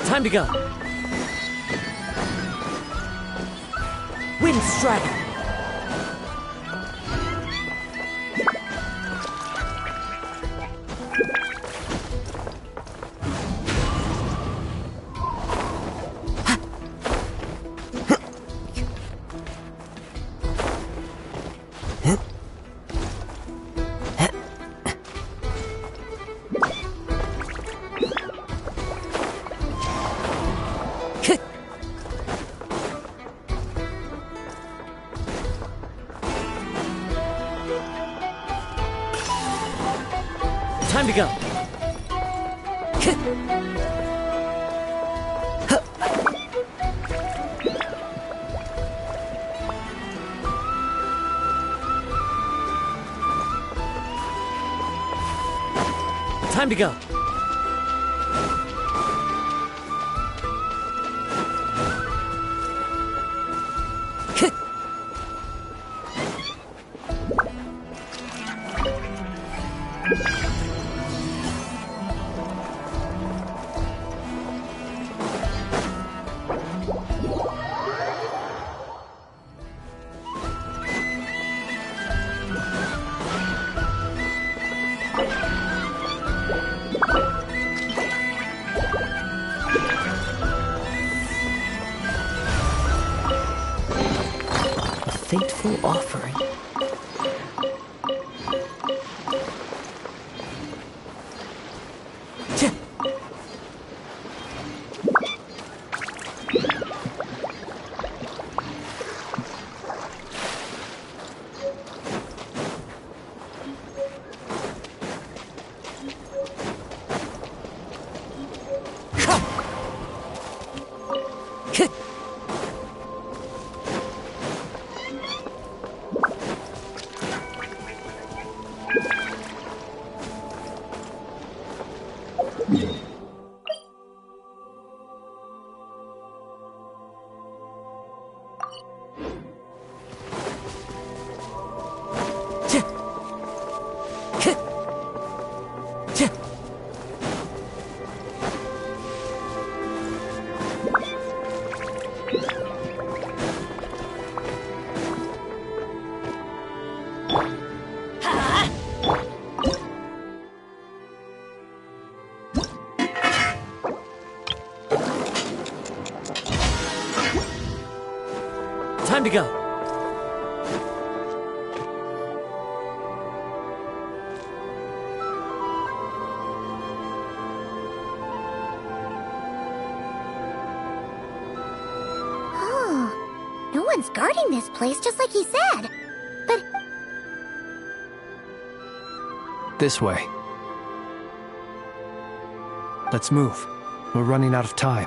Time to go. Wind Strider. Time to go. Time to go. Fateful offering. Time to go. Oh, no one's guarding this place, just like he said. But This way. Let's move. We're running out of time.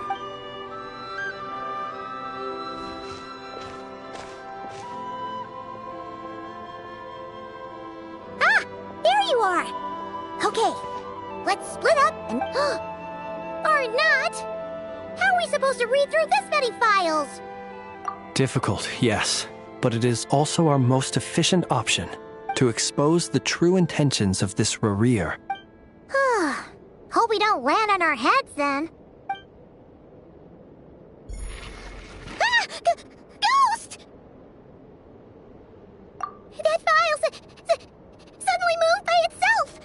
there you are. Okay, let's split up and... or not. How are we supposed to read through this many files? Difficult, yes, but it is also our most efficient option to expose the true intentions of this Rereer. Hope we don't land on our heads then. Ghost! That file suddenly moved by itself.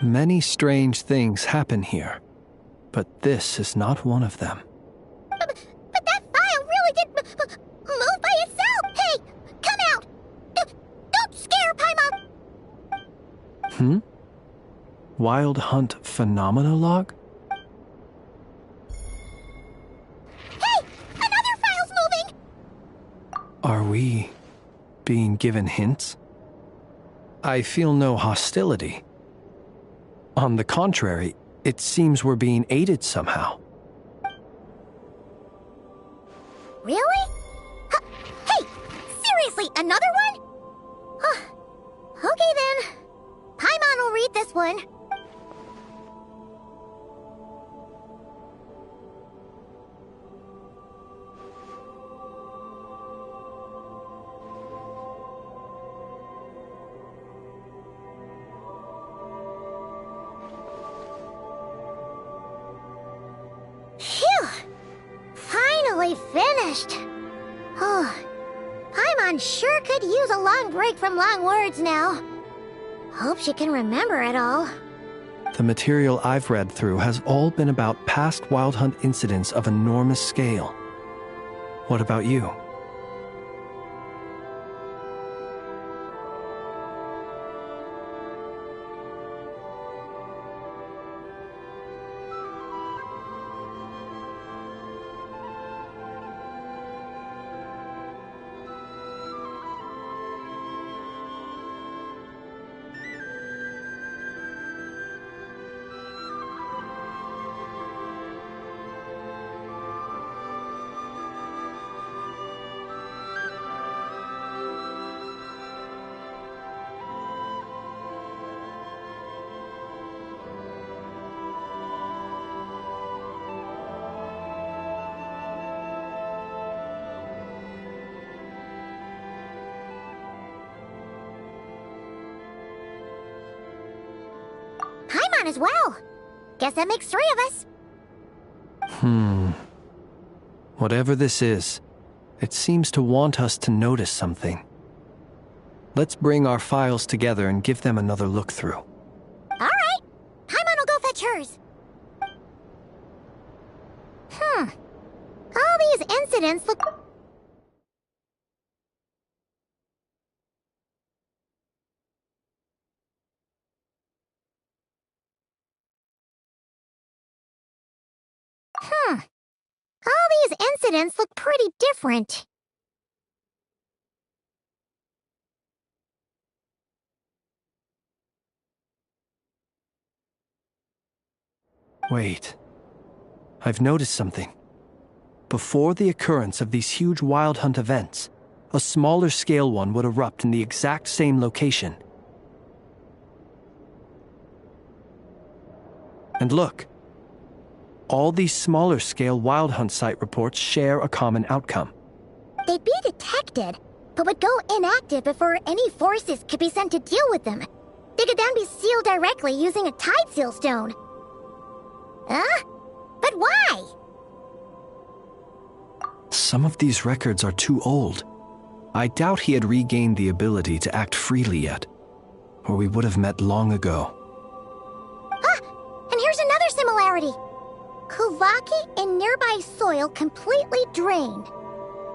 Many strange things happen here, but this is not one of them. But that file really did move by itself! Hey! Come out! Don't scare Paimon! Wild Hunt Phenomenologue? Hey! Another file's moving! Are we being given hints? I feel no hostility. On the contrary, it seems we're being aided somehow. Really? Hey! Seriously, another one? Okay then. Paimon will read this one. Phew! Finally finished. Oh, Paimon sure could use a long break from long words now. Hope she can remember it all. The material I've read through has all been about past Wild Hunt incidents of enormous scale. What about you? Paimon as well. Guess that makes 3 of us. Whatever this is, it seems to want us to notice something. Let's bring our files together and give them another look through. All right. Paimon will go fetch hers. All these incidents look... All these incidents look pretty different. Wait. I've noticed something. Before the occurrence of these huge Wild Hunt events, a smaller scale one would erupt in the exact same location. And look. All these smaller scale Wild Hunt site reports share a common outcome. They'd be detected, but would go inactive before any forces could be sent to deal with them. They could then be sealed directly using a tide seal stone. But why? Some of these records are too old. I doubt he had regained the ability to act freely yet, or we would have met long ago. And here's another similarity. Kuvaki and nearby soil completely drained.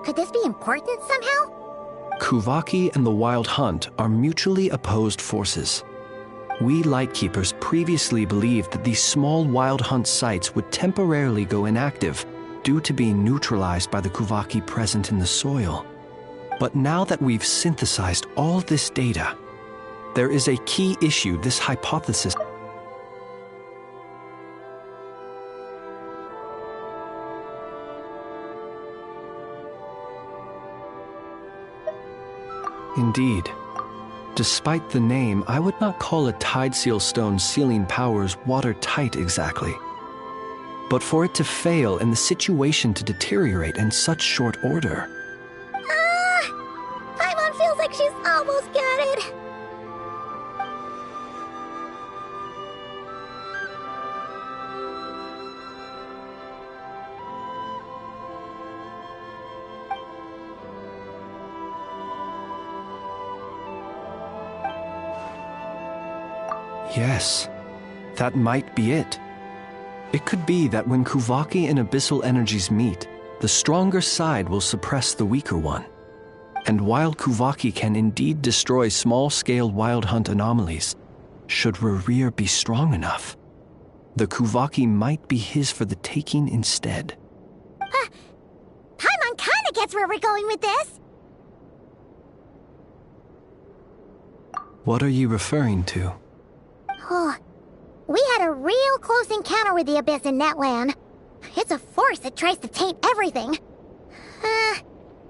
Could this be important somehow? Kuvaki and the Wild Hunt are mutually opposed forces. We Lightkeepers previously believed that these small Wild Hunt sites would temporarily go inactive due to being neutralized by the Kuvaki present in the soil. But now that we've synthesized all this data, there is a key issue this hypothesis... Indeed. Despite the name, I would not call a tide seal stone's sealing powers watertight exactly. But for it to fail and the situation to deteriorate in such short order... Paimon feels like she's almost got it. Yes, That might be it. It could be that when Kuvaki and abyssal energies meet, the stronger side will suppress the weaker one. And while Kuvaki can indeed destroy small-scale wild hunt anomalies, should Rerir be strong enough, the Kuvaki might be his for the taking instead. Paimon kinda gets where we're going with this. What are you referring to? Oh, we had a real close encounter with the Abyss in Netland. It's a force that tries to taint everything.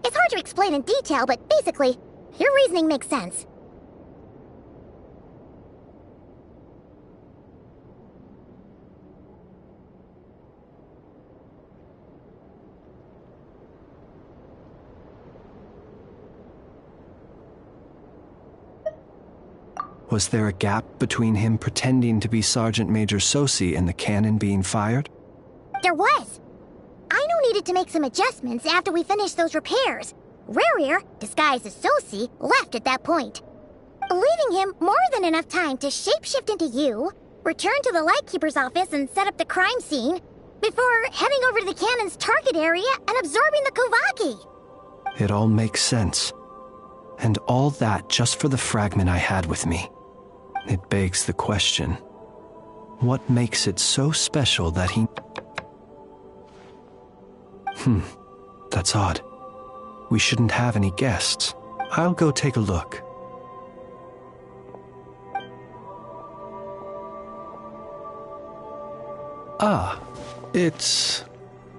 It's hard to explain in detail, but basically, your reasoning makes sense. Was there a gap between him pretending to be Sergeant Major Sosi and the cannon being fired? There was. Aino needed to make some adjustments after we finished those repairs. Rerir, disguised as Sosi, left at that point, leaving him more than enough time to shapeshift into you, return to the Lightkeeper's office and set up the crime scene, before heading over to the cannon's target area and absorbing the Kuvaki. It all makes sense. And all that just for the fragment I had with me. It begs the question, what makes it so special that he... That's odd. We shouldn't have any guests. I'll go take a look. Ah, it's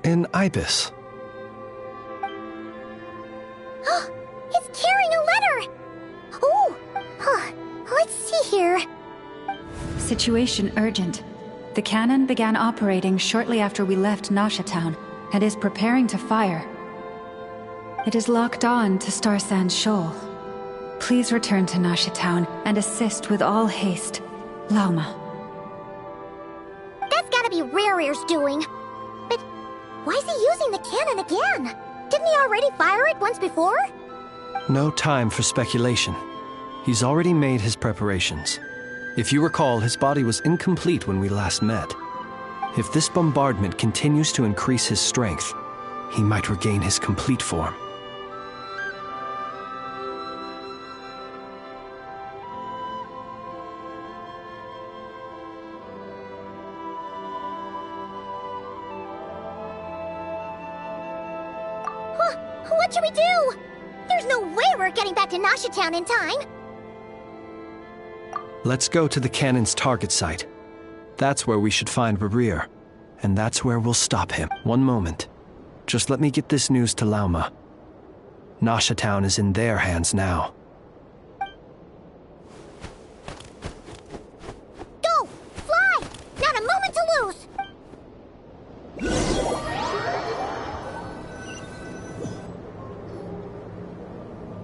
an ibis. It's carrying a letter! Ooh! Let's see here. Situation urgent. The cannon began operating shortly after we left Nasha Town and is preparing to fire. It is locked on to Star Sand Shoal. Please return to Nasha Town and assist with all haste. Lauma. That's gotta be Rerir's doing. But why is he using the cannon again? Didn't he already fire it once before? No time for speculation. He's already made his preparations. If you recall, his body was incomplete when we last met. If this bombardment continues to increase his strength, he might regain his complete form. What should we do? There's no way we're getting back to Nasha Town in time. Let's go to the cannon's target site. That's where we should find Rerir, and that's where we'll stop him. One moment. Just let me get this news to Lauma. Nasha Town is in their hands now. Go! Fly! Not a moment to lose!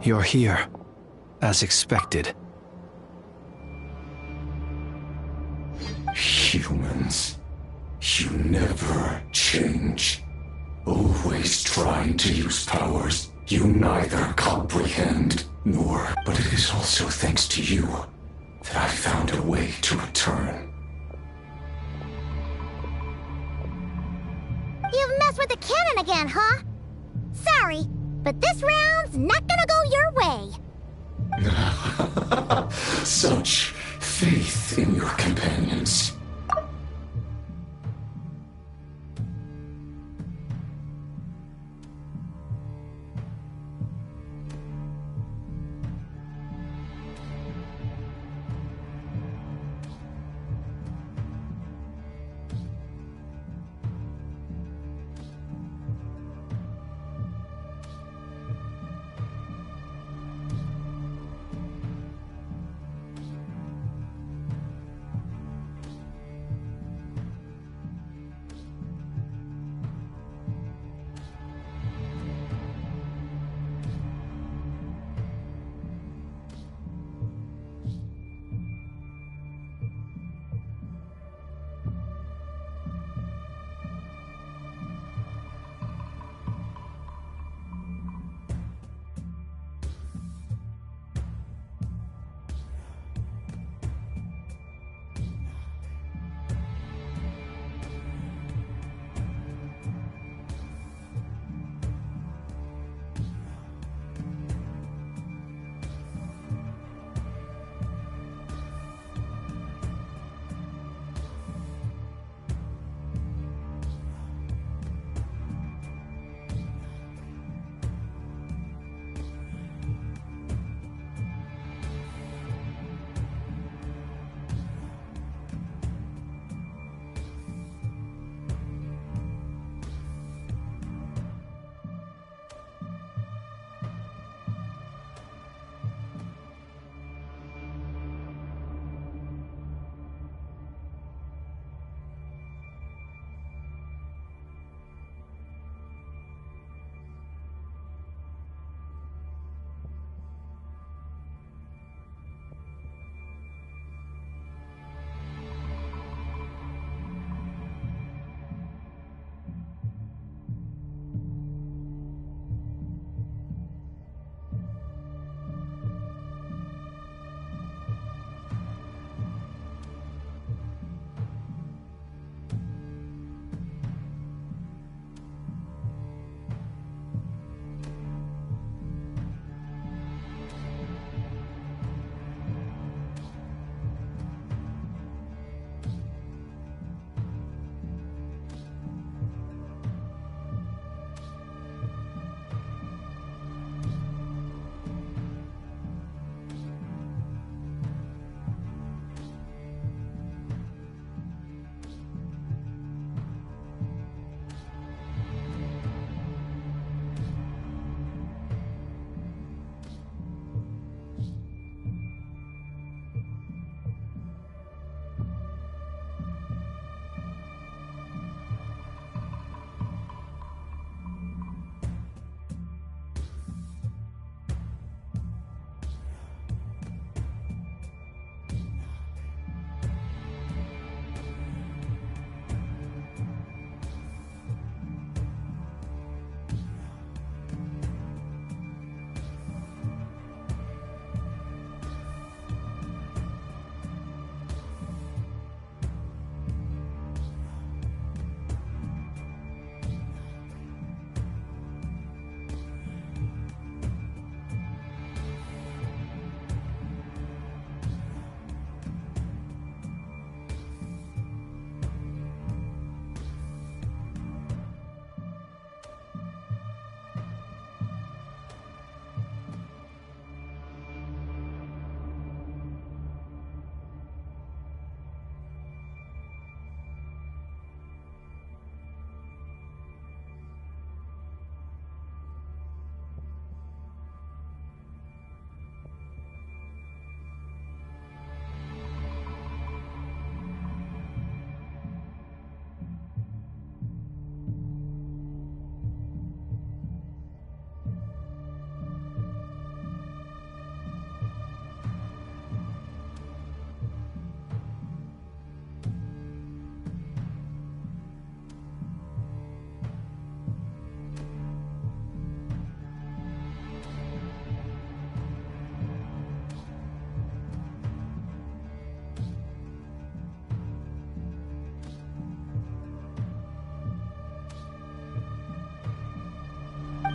You're here, as expected. Humans, you never change. Always trying to use powers you neither comprehend nor. But it is also thanks to you that I found a way to return. You've messed with the cannon again, huh? Sorry, but this round's not gonna go your way. Such faith in your companions.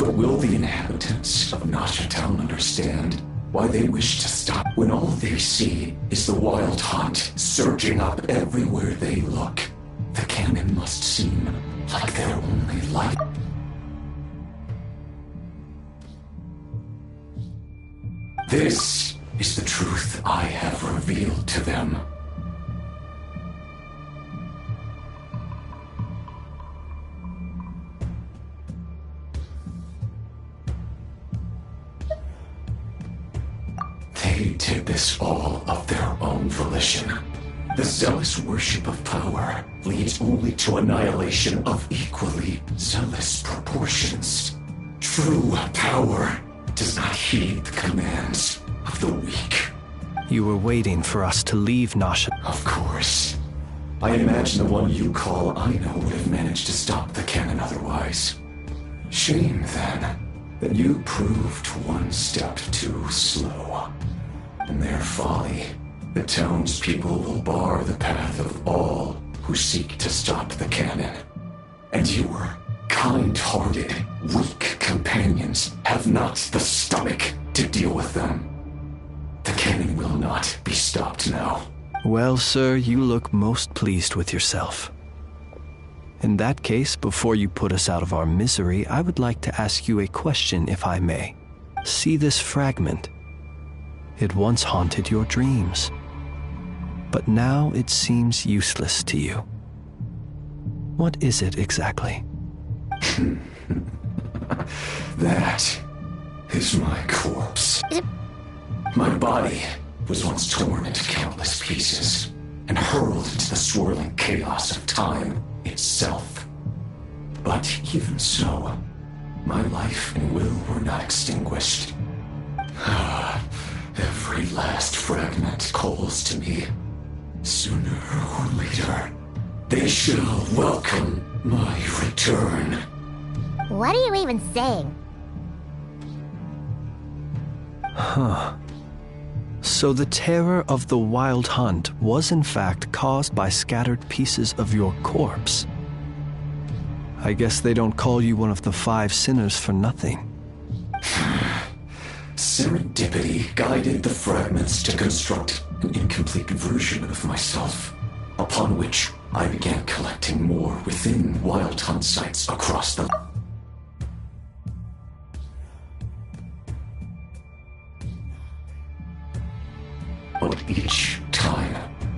But will the inhabitants of Nasha Town understand why they wish to stop when all they see is the wild hunt surging up everywhere they look? The cannon must seem like their only light. This is the truth I have revealed to them. They did this all of their own volition. The zealous worship of power leads only to annihilation of equally zealous proportions. True power does not heed the commands of the weak. You were waiting for us to leave Nasha. Of course. I imagine the one you call Aino would have managed to stop the cannon otherwise. Shame, then, that you proved one step too slow. In their folly, the townspeople will bar the path of all who seek to stop the cannon. And your kind-hearted, weak companions have not the stomach to deal with them. The cannon will not be stopped now. Well, sir, you look most pleased with yourself. In that case, before you put us out of our misery, I would like to ask you a question, if I may. See this fragment? It once haunted your dreams, but now it seems useless to you. What is it exactly? That is my corpse. My body was once torn into countless pieces and hurled into the swirling chaos of time itself. But even so, my life and will were not extinguished. Every last fragment calls to me. Sooner or later, they shall welcome my return. What are you even saying? Huh. So the terror of the wild hunt was in fact caused by scattered pieces of your corpse. I guess they don't call you one of the 5 sinners for nothing. Serendipity guided the fragments to construct an incomplete version of myself, upon which I began collecting more within wild hunt sites across the... But each time,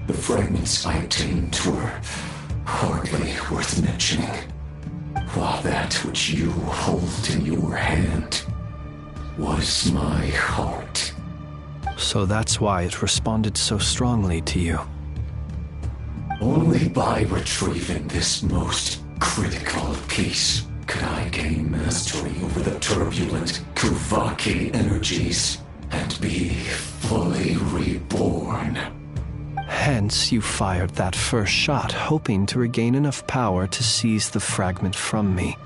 the fragments I obtained were hardly worth mentioning, while that which you hold in your hand was my heart. So that's why it responded so strongly to you. Only by retrieving this most critical piece could I gain mastery over the turbulent Kuvaki energies and be fully reborn. Hence, you fired that first shot, hoping to regain enough power to seize the fragment from me.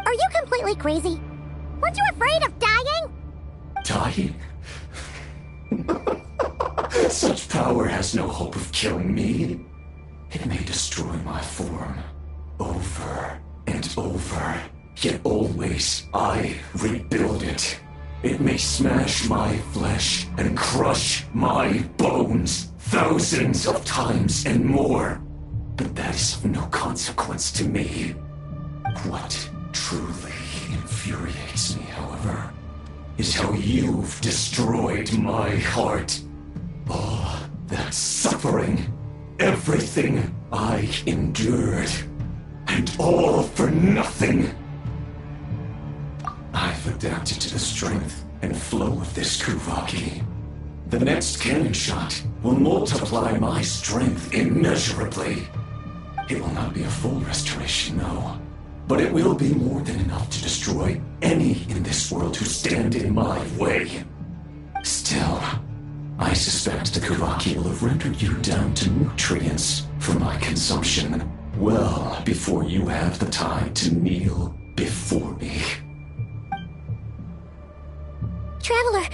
Are you completely crazy? Weren't you afraid of dying? Dying? Such power has no hope of killing me. It may destroy my form over and over, yet always I rebuild it. It may smash my flesh and crush my bones thousands of times and more, but that is of no consequence to me. What truly infuriates me, however, is how you've destroyed my heart. All that suffering, everything I endured, and all for nothing. I've adapted to the strength and flow of this Kuvaki. The next cannon shot will multiply my strength immeasurably. It will not be a full restoration, no, but it will be more than enough to destroy any in this world who stand in my way. Still, I suspect the Kuvaki will have rendered you down to nutrients for my consumption well before you have the time to kneel before me. Traveler!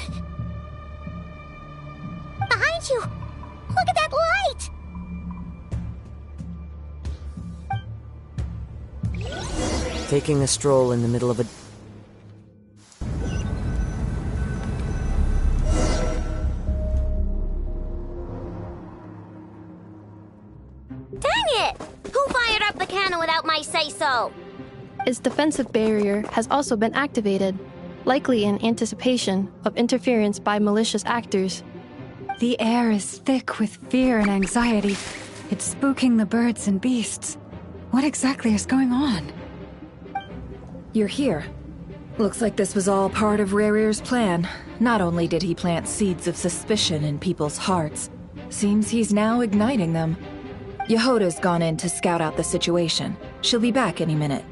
Behind you! Look at that light! taking a stroll in the middle of a... Dang it! Who fired up the cannon without my say-so? Its defensive barrier has also been activated, likely in anticipation of interference by malicious actors. The air is thick with fear and anxiety. It's spooking the birds and beasts. What exactly is going on? You're here. Looks like this was all part of Rerir's plan. Not only did he plant seeds of suspicion in people's hearts, seems he's now igniting them. Yehoda's gone in to scout out the situation. She'll be back any minute.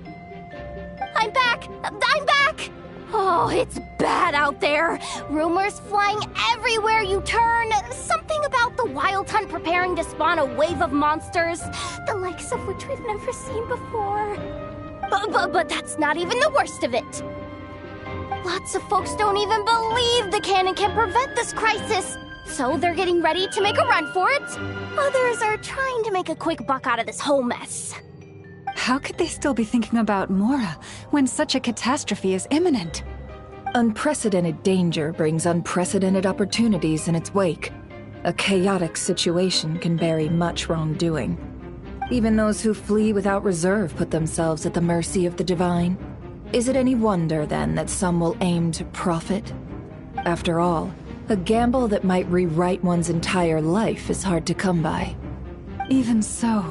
I'm back! I'm back! Oh, it's bad out there. Rumors flying everywhere you turn. Something about the Wild Hunt preparing to spawn a wave of monsters, the likes of which we've never seen before. But that's not even the worst of it. Lots of folks don't even believe the cannon can prevent this crisis, so they're getting ready to make a run for it. Others are trying to make a quick buck out of this whole mess. How could they still be thinking about Mora when such a catastrophe is imminent? Unprecedented danger brings unprecedented opportunities in its wake. A chaotic situation can bury much wrongdoing. Even those who flee without reserve put themselves at the mercy of the divine. Is it any wonder, then, that some will aim to profit? After all, a gamble that might rewrite one's entire life is hard to come by. Even so.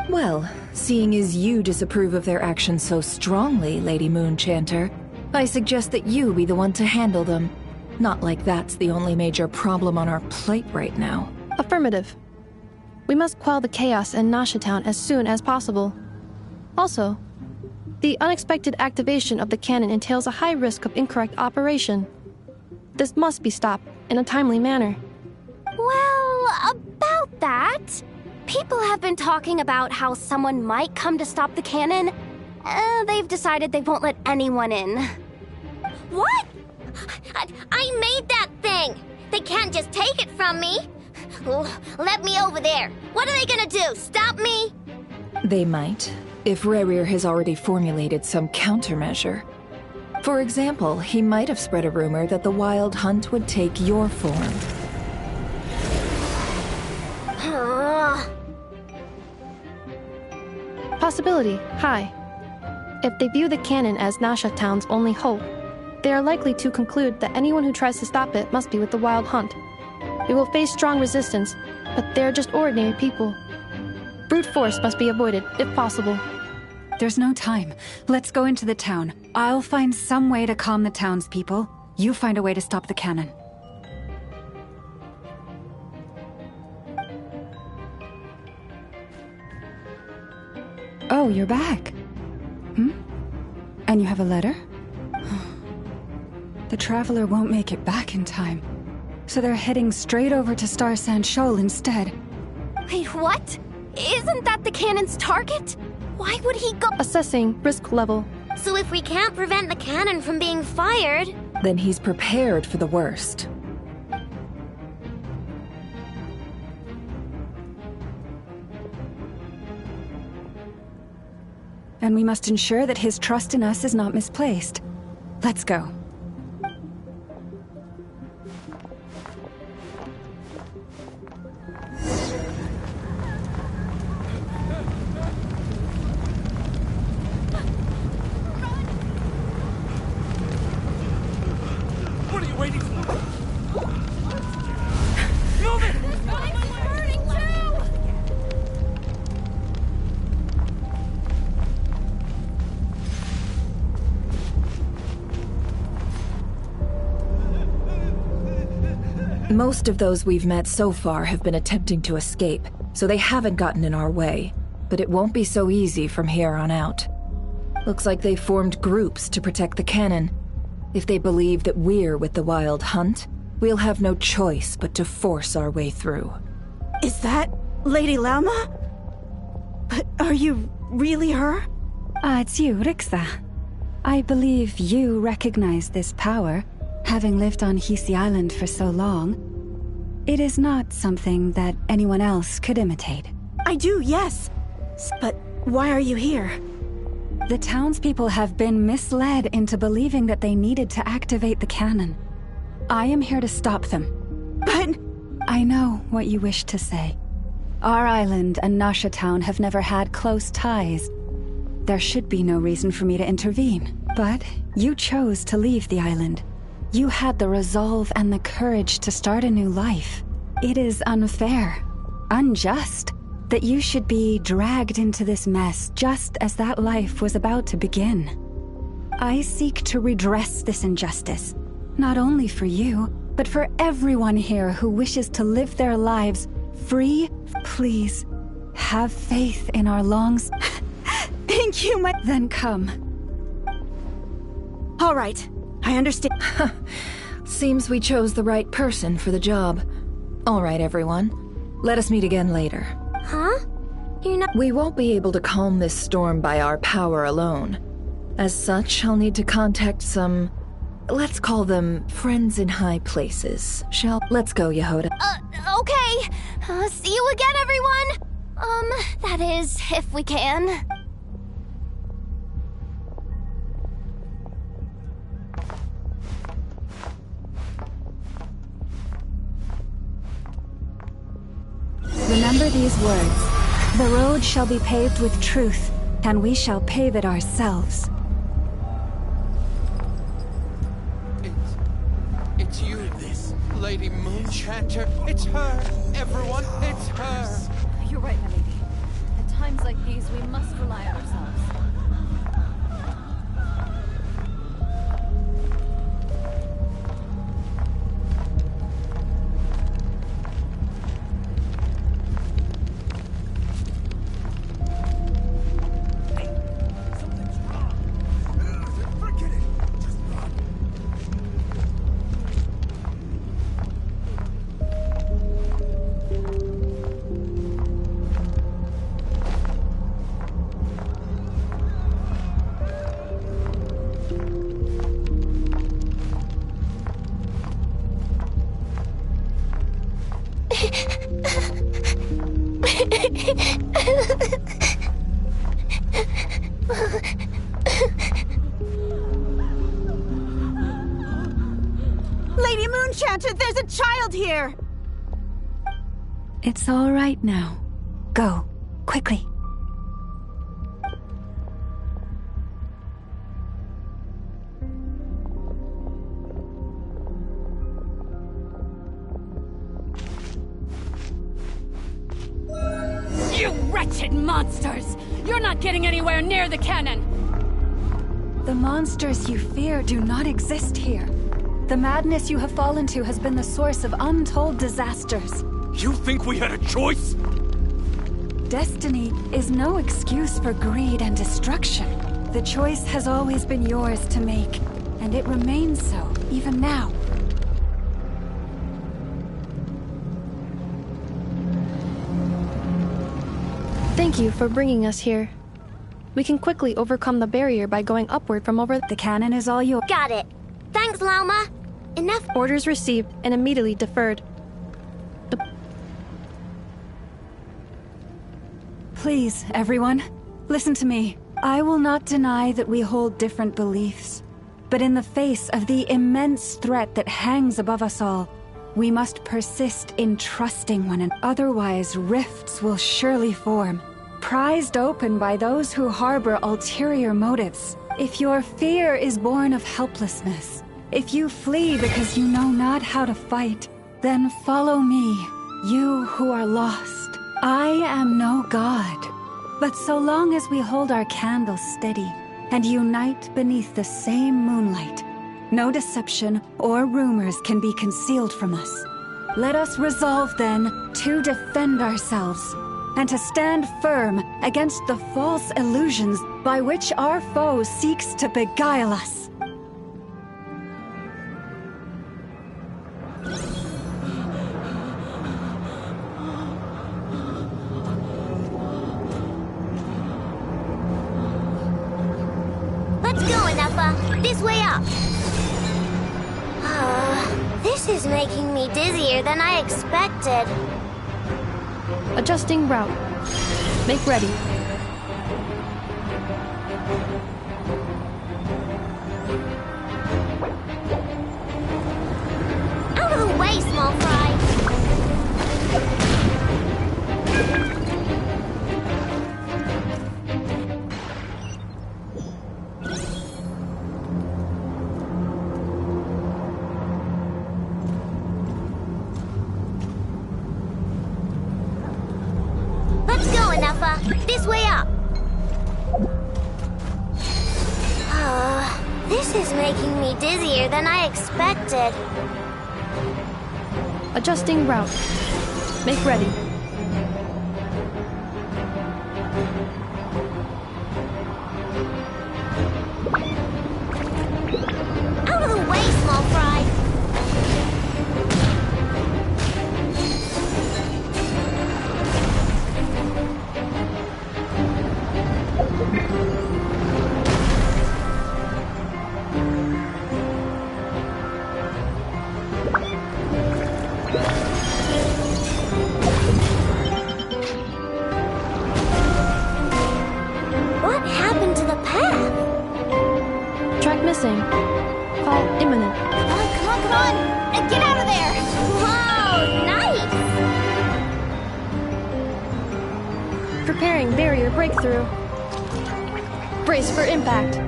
Well, seeing as you disapprove of their actions so strongly, Lady Moonchanter, I suggest that you be the one to handle them. Not like that's the only major problem on our plate right now. Affirmative. We must quell the chaos in Nasha Town as soon as possible. Also, the unexpected activation of the cannon entails a high risk of incorrect operation. This must be stopped in a timely manner. Well, about that, people have been talking about how someone might come to stop the cannon. They've decided they won't let anyone in. What? I made that thing! They can't just take it from me! Let me over there! What are they gonna do, stop me? They might, if Rerir has already formulated some countermeasure. For example, he might have spread a rumor that the Wild Hunt would take your form. Possibility high. If they view the cannon as Nasha Town's only hope, they are likely to conclude that anyone who tries to stop it must be with the Wild Hunt. We will face strong resistance, but they're just ordinary people. Brute force must be avoided, if possible. There's no time. Let's go into the town. I'll find some way to calm the townspeople. You find a way to stop the cannon. Oh, you're back. And you have a letter? The Traveler won't make it back in time. So they're heading straight over to Star Sand Shoal instead. Wait, what? Isn't that the cannon's target? Why would he go— Assessing risk level. So if we can't prevent the cannon from being fired... Then he's prepared for the worst. And we must ensure that his trust in us is not misplaced. Let's go. What are you waiting for? Move it! Most of those we've met so far have been attempting to escape, so they haven't gotten in our way. But it won't be so easy from here on out. Looks like they formed groups to protect the cannon. If they believe that we're with the Wild Hunt, we'll have no choice but to force our way through. Is that Lady Lalma? But are you really her? It's you, Rixa. I believe you recognize this power, having lived on Hisi Island for so long. It is not something that anyone else could imitate. I do, yes. But why are you here? The townspeople have been misled into believing that they needed to activate the cannon. I am here to stop them. But I know what you wish to say. Our island and Nasha Town have never had close ties. There should be no reason for me to intervene. But you chose to leave the island. You had the resolve and the courage to start a new life. It is unfair, unjust, that you should be dragged into this mess just as that life was about to begin. I seek to redress this injustice, not only for you, but for everyone here who wishes to live their lives free. Please, have faith in our Thank you, my— Then come. All right, I understand. Seems we chose the right person for the job. All right, everyone. Let us meet again later. Huh? You're not— We won't be able to calm this storm by our power alone. As such, I'll need to contact some— let's call them friends in high places. Let's go, Yehoda. Okay. See you again, everyone! That is, if we can. Remember these words. The road shall be paved with truth, and we shall pave it ourselves. It's you, this Lady Moonchanter. It's her, everyone. It's her. You're right, my lady. At times like these, we must rely on ourselves. Lady Moonchanter, there's a child here! It's all right now. Go, quickly. You wretched monsters! You're not getting anywhere near the cannon! The monsters you fear do not exist here. The madness you have fallen to has been the source of untold disasters. You think we had a choice? Destiny is no excuse for greed and destruction. The choice has always been yours to make, and it remains so, even now. Thank you for bringing us here. We can quickly overcome the barrier by going upward from over— The cannon is all yours. Got it. Thanks, Lauma. Enough— Orders received and immediately deferred. Please, everyone, listen to me. I will not deny that we hold different beliefs. But in the face of the immense threat that hangs above us all, we must persist in trusting one another. Otherwise, rifts will surely form, prized open by those who harbor ulterior motives. If your fear is born of helplessness, if you flee because you know not how to fight, then follow me, you who are lost. I am no god, but so long as we hold our candles steady and unite beneath the same moonlight, no deception or rumors can be concealed from us. Let us resolve, then, to defend ourselves and to stand firm against the false illusions by which our foe seeks to beguile us. Let's go, Enough. This way up. This is making me dizzier than I expected. Adjusting route. Make ready. This is making me dizzier than I expected. Adjusting route. Make ready. Out of the way, small fry! What happened to the path? Track missing. Fall imminent. Come on, come on, come on! Get out of there! Whoa, nice! Preparing barrier breakthrough. Brace for impact.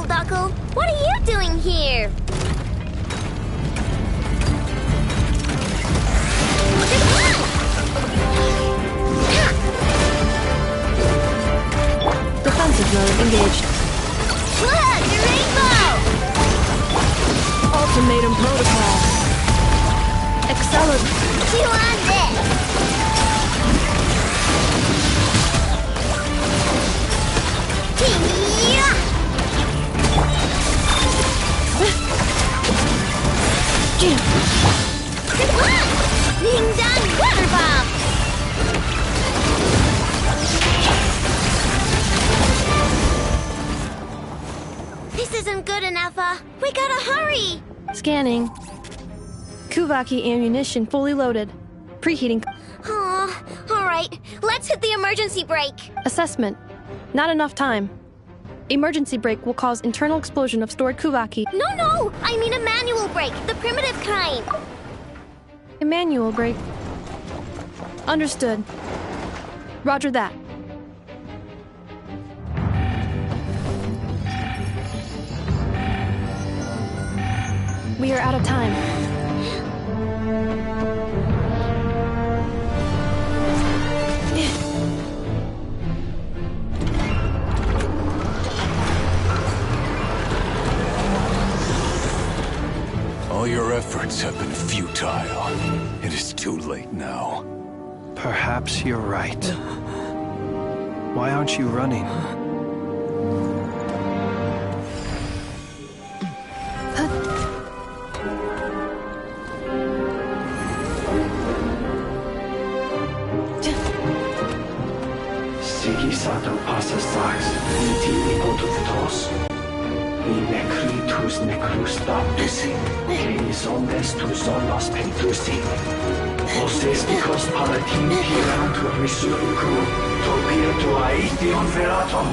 Knuckle, what are you doing here? Defensive mode engaged. Look, the rainbow! Ultimatum protocol. Accelerate. You on this? Ding dong, water bomb! This isn't good enough, we gotta hurry! Scanning. Kuvaki ammunition fully loaded. Preheating. Aw, alright, let's hit the emergency brake. Assessment. Not enough time. Emergency brake will cause internal explosion of stored Kuvaki. No, I mean a manual brake, the primitive kind. A manual brake. Understood. Roger that. We are out of time. All your efforts have been futile. It is too late now. Perhaps you're right. Why aren't you running? Sigisato passa sax, iti ipotutos. Ni necritus necrus baptisi, que ondes tu solos pentusi. Osesticos palatin pirantur misuricu, torpirtu aethion veratum.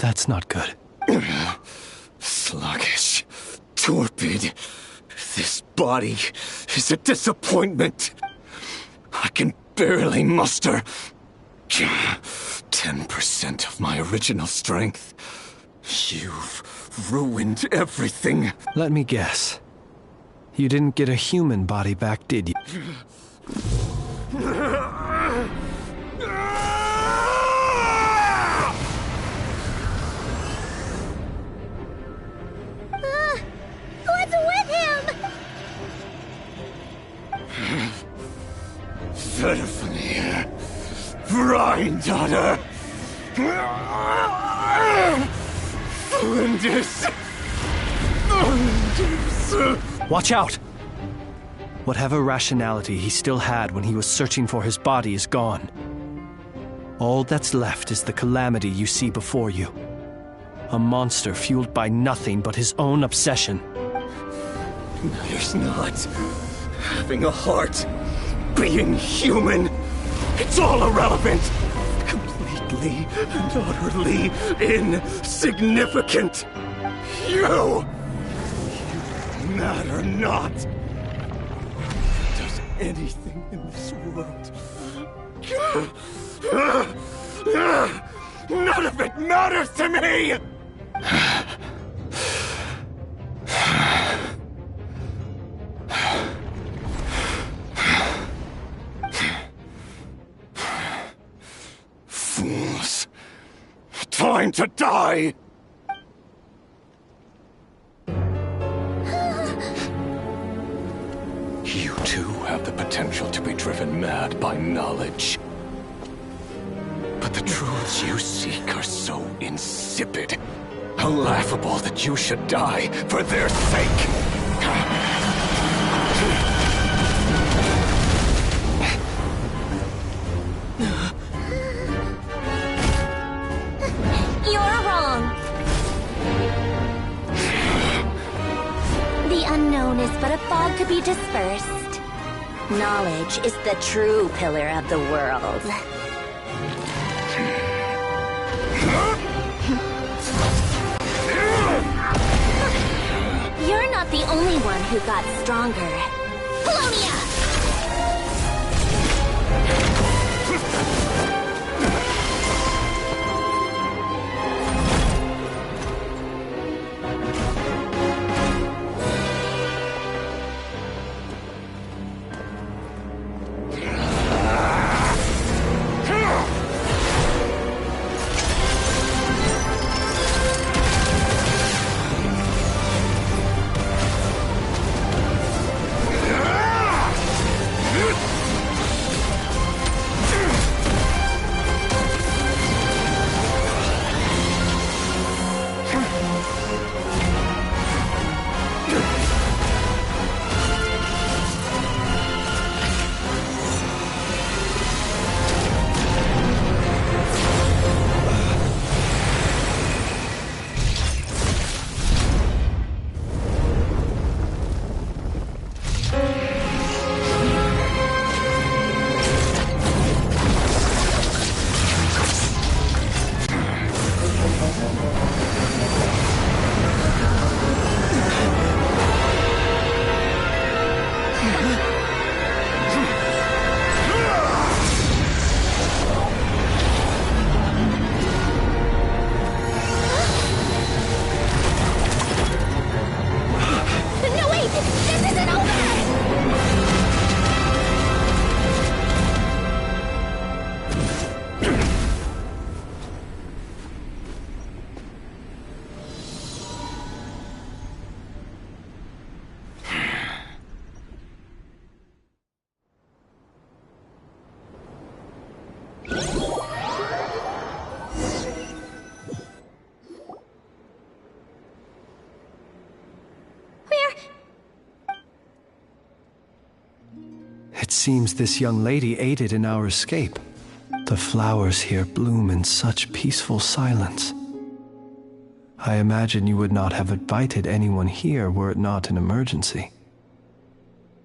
that's not good. Sluggish. Torpid. This body is a disappointment. I can barely muster 10% of my original strength. You've ruined everything. Let me guess. You didn't get a human body back, did you? What's with him? Verfnir. Rheindaughter. Watch out! Whatever rationality he still had when he was searching for his body is gone. All that's left is the calamity you see before you. A monster fueled by nothing but his own obsession. There's not. Having a heart. Being human. It's all irrelevant. Completely and utterly insignificant. You matter not. Does anything in this world. None of it matters to me! Fools. Time to die! You too have the potential to be driven mad by knowledge. But the truths you seek are so insipid, how laughable that you should die for their sake. You're wrong. The unknown is but a fog to be dispersed. Knowledge is the true pillar of the world. You're not the only one who got stronger. Polonia! It seems this young lady aided in our escape. The flowers here bloom in such peaceful silence. I imagine you would not have invited anyone here were it not an emergency.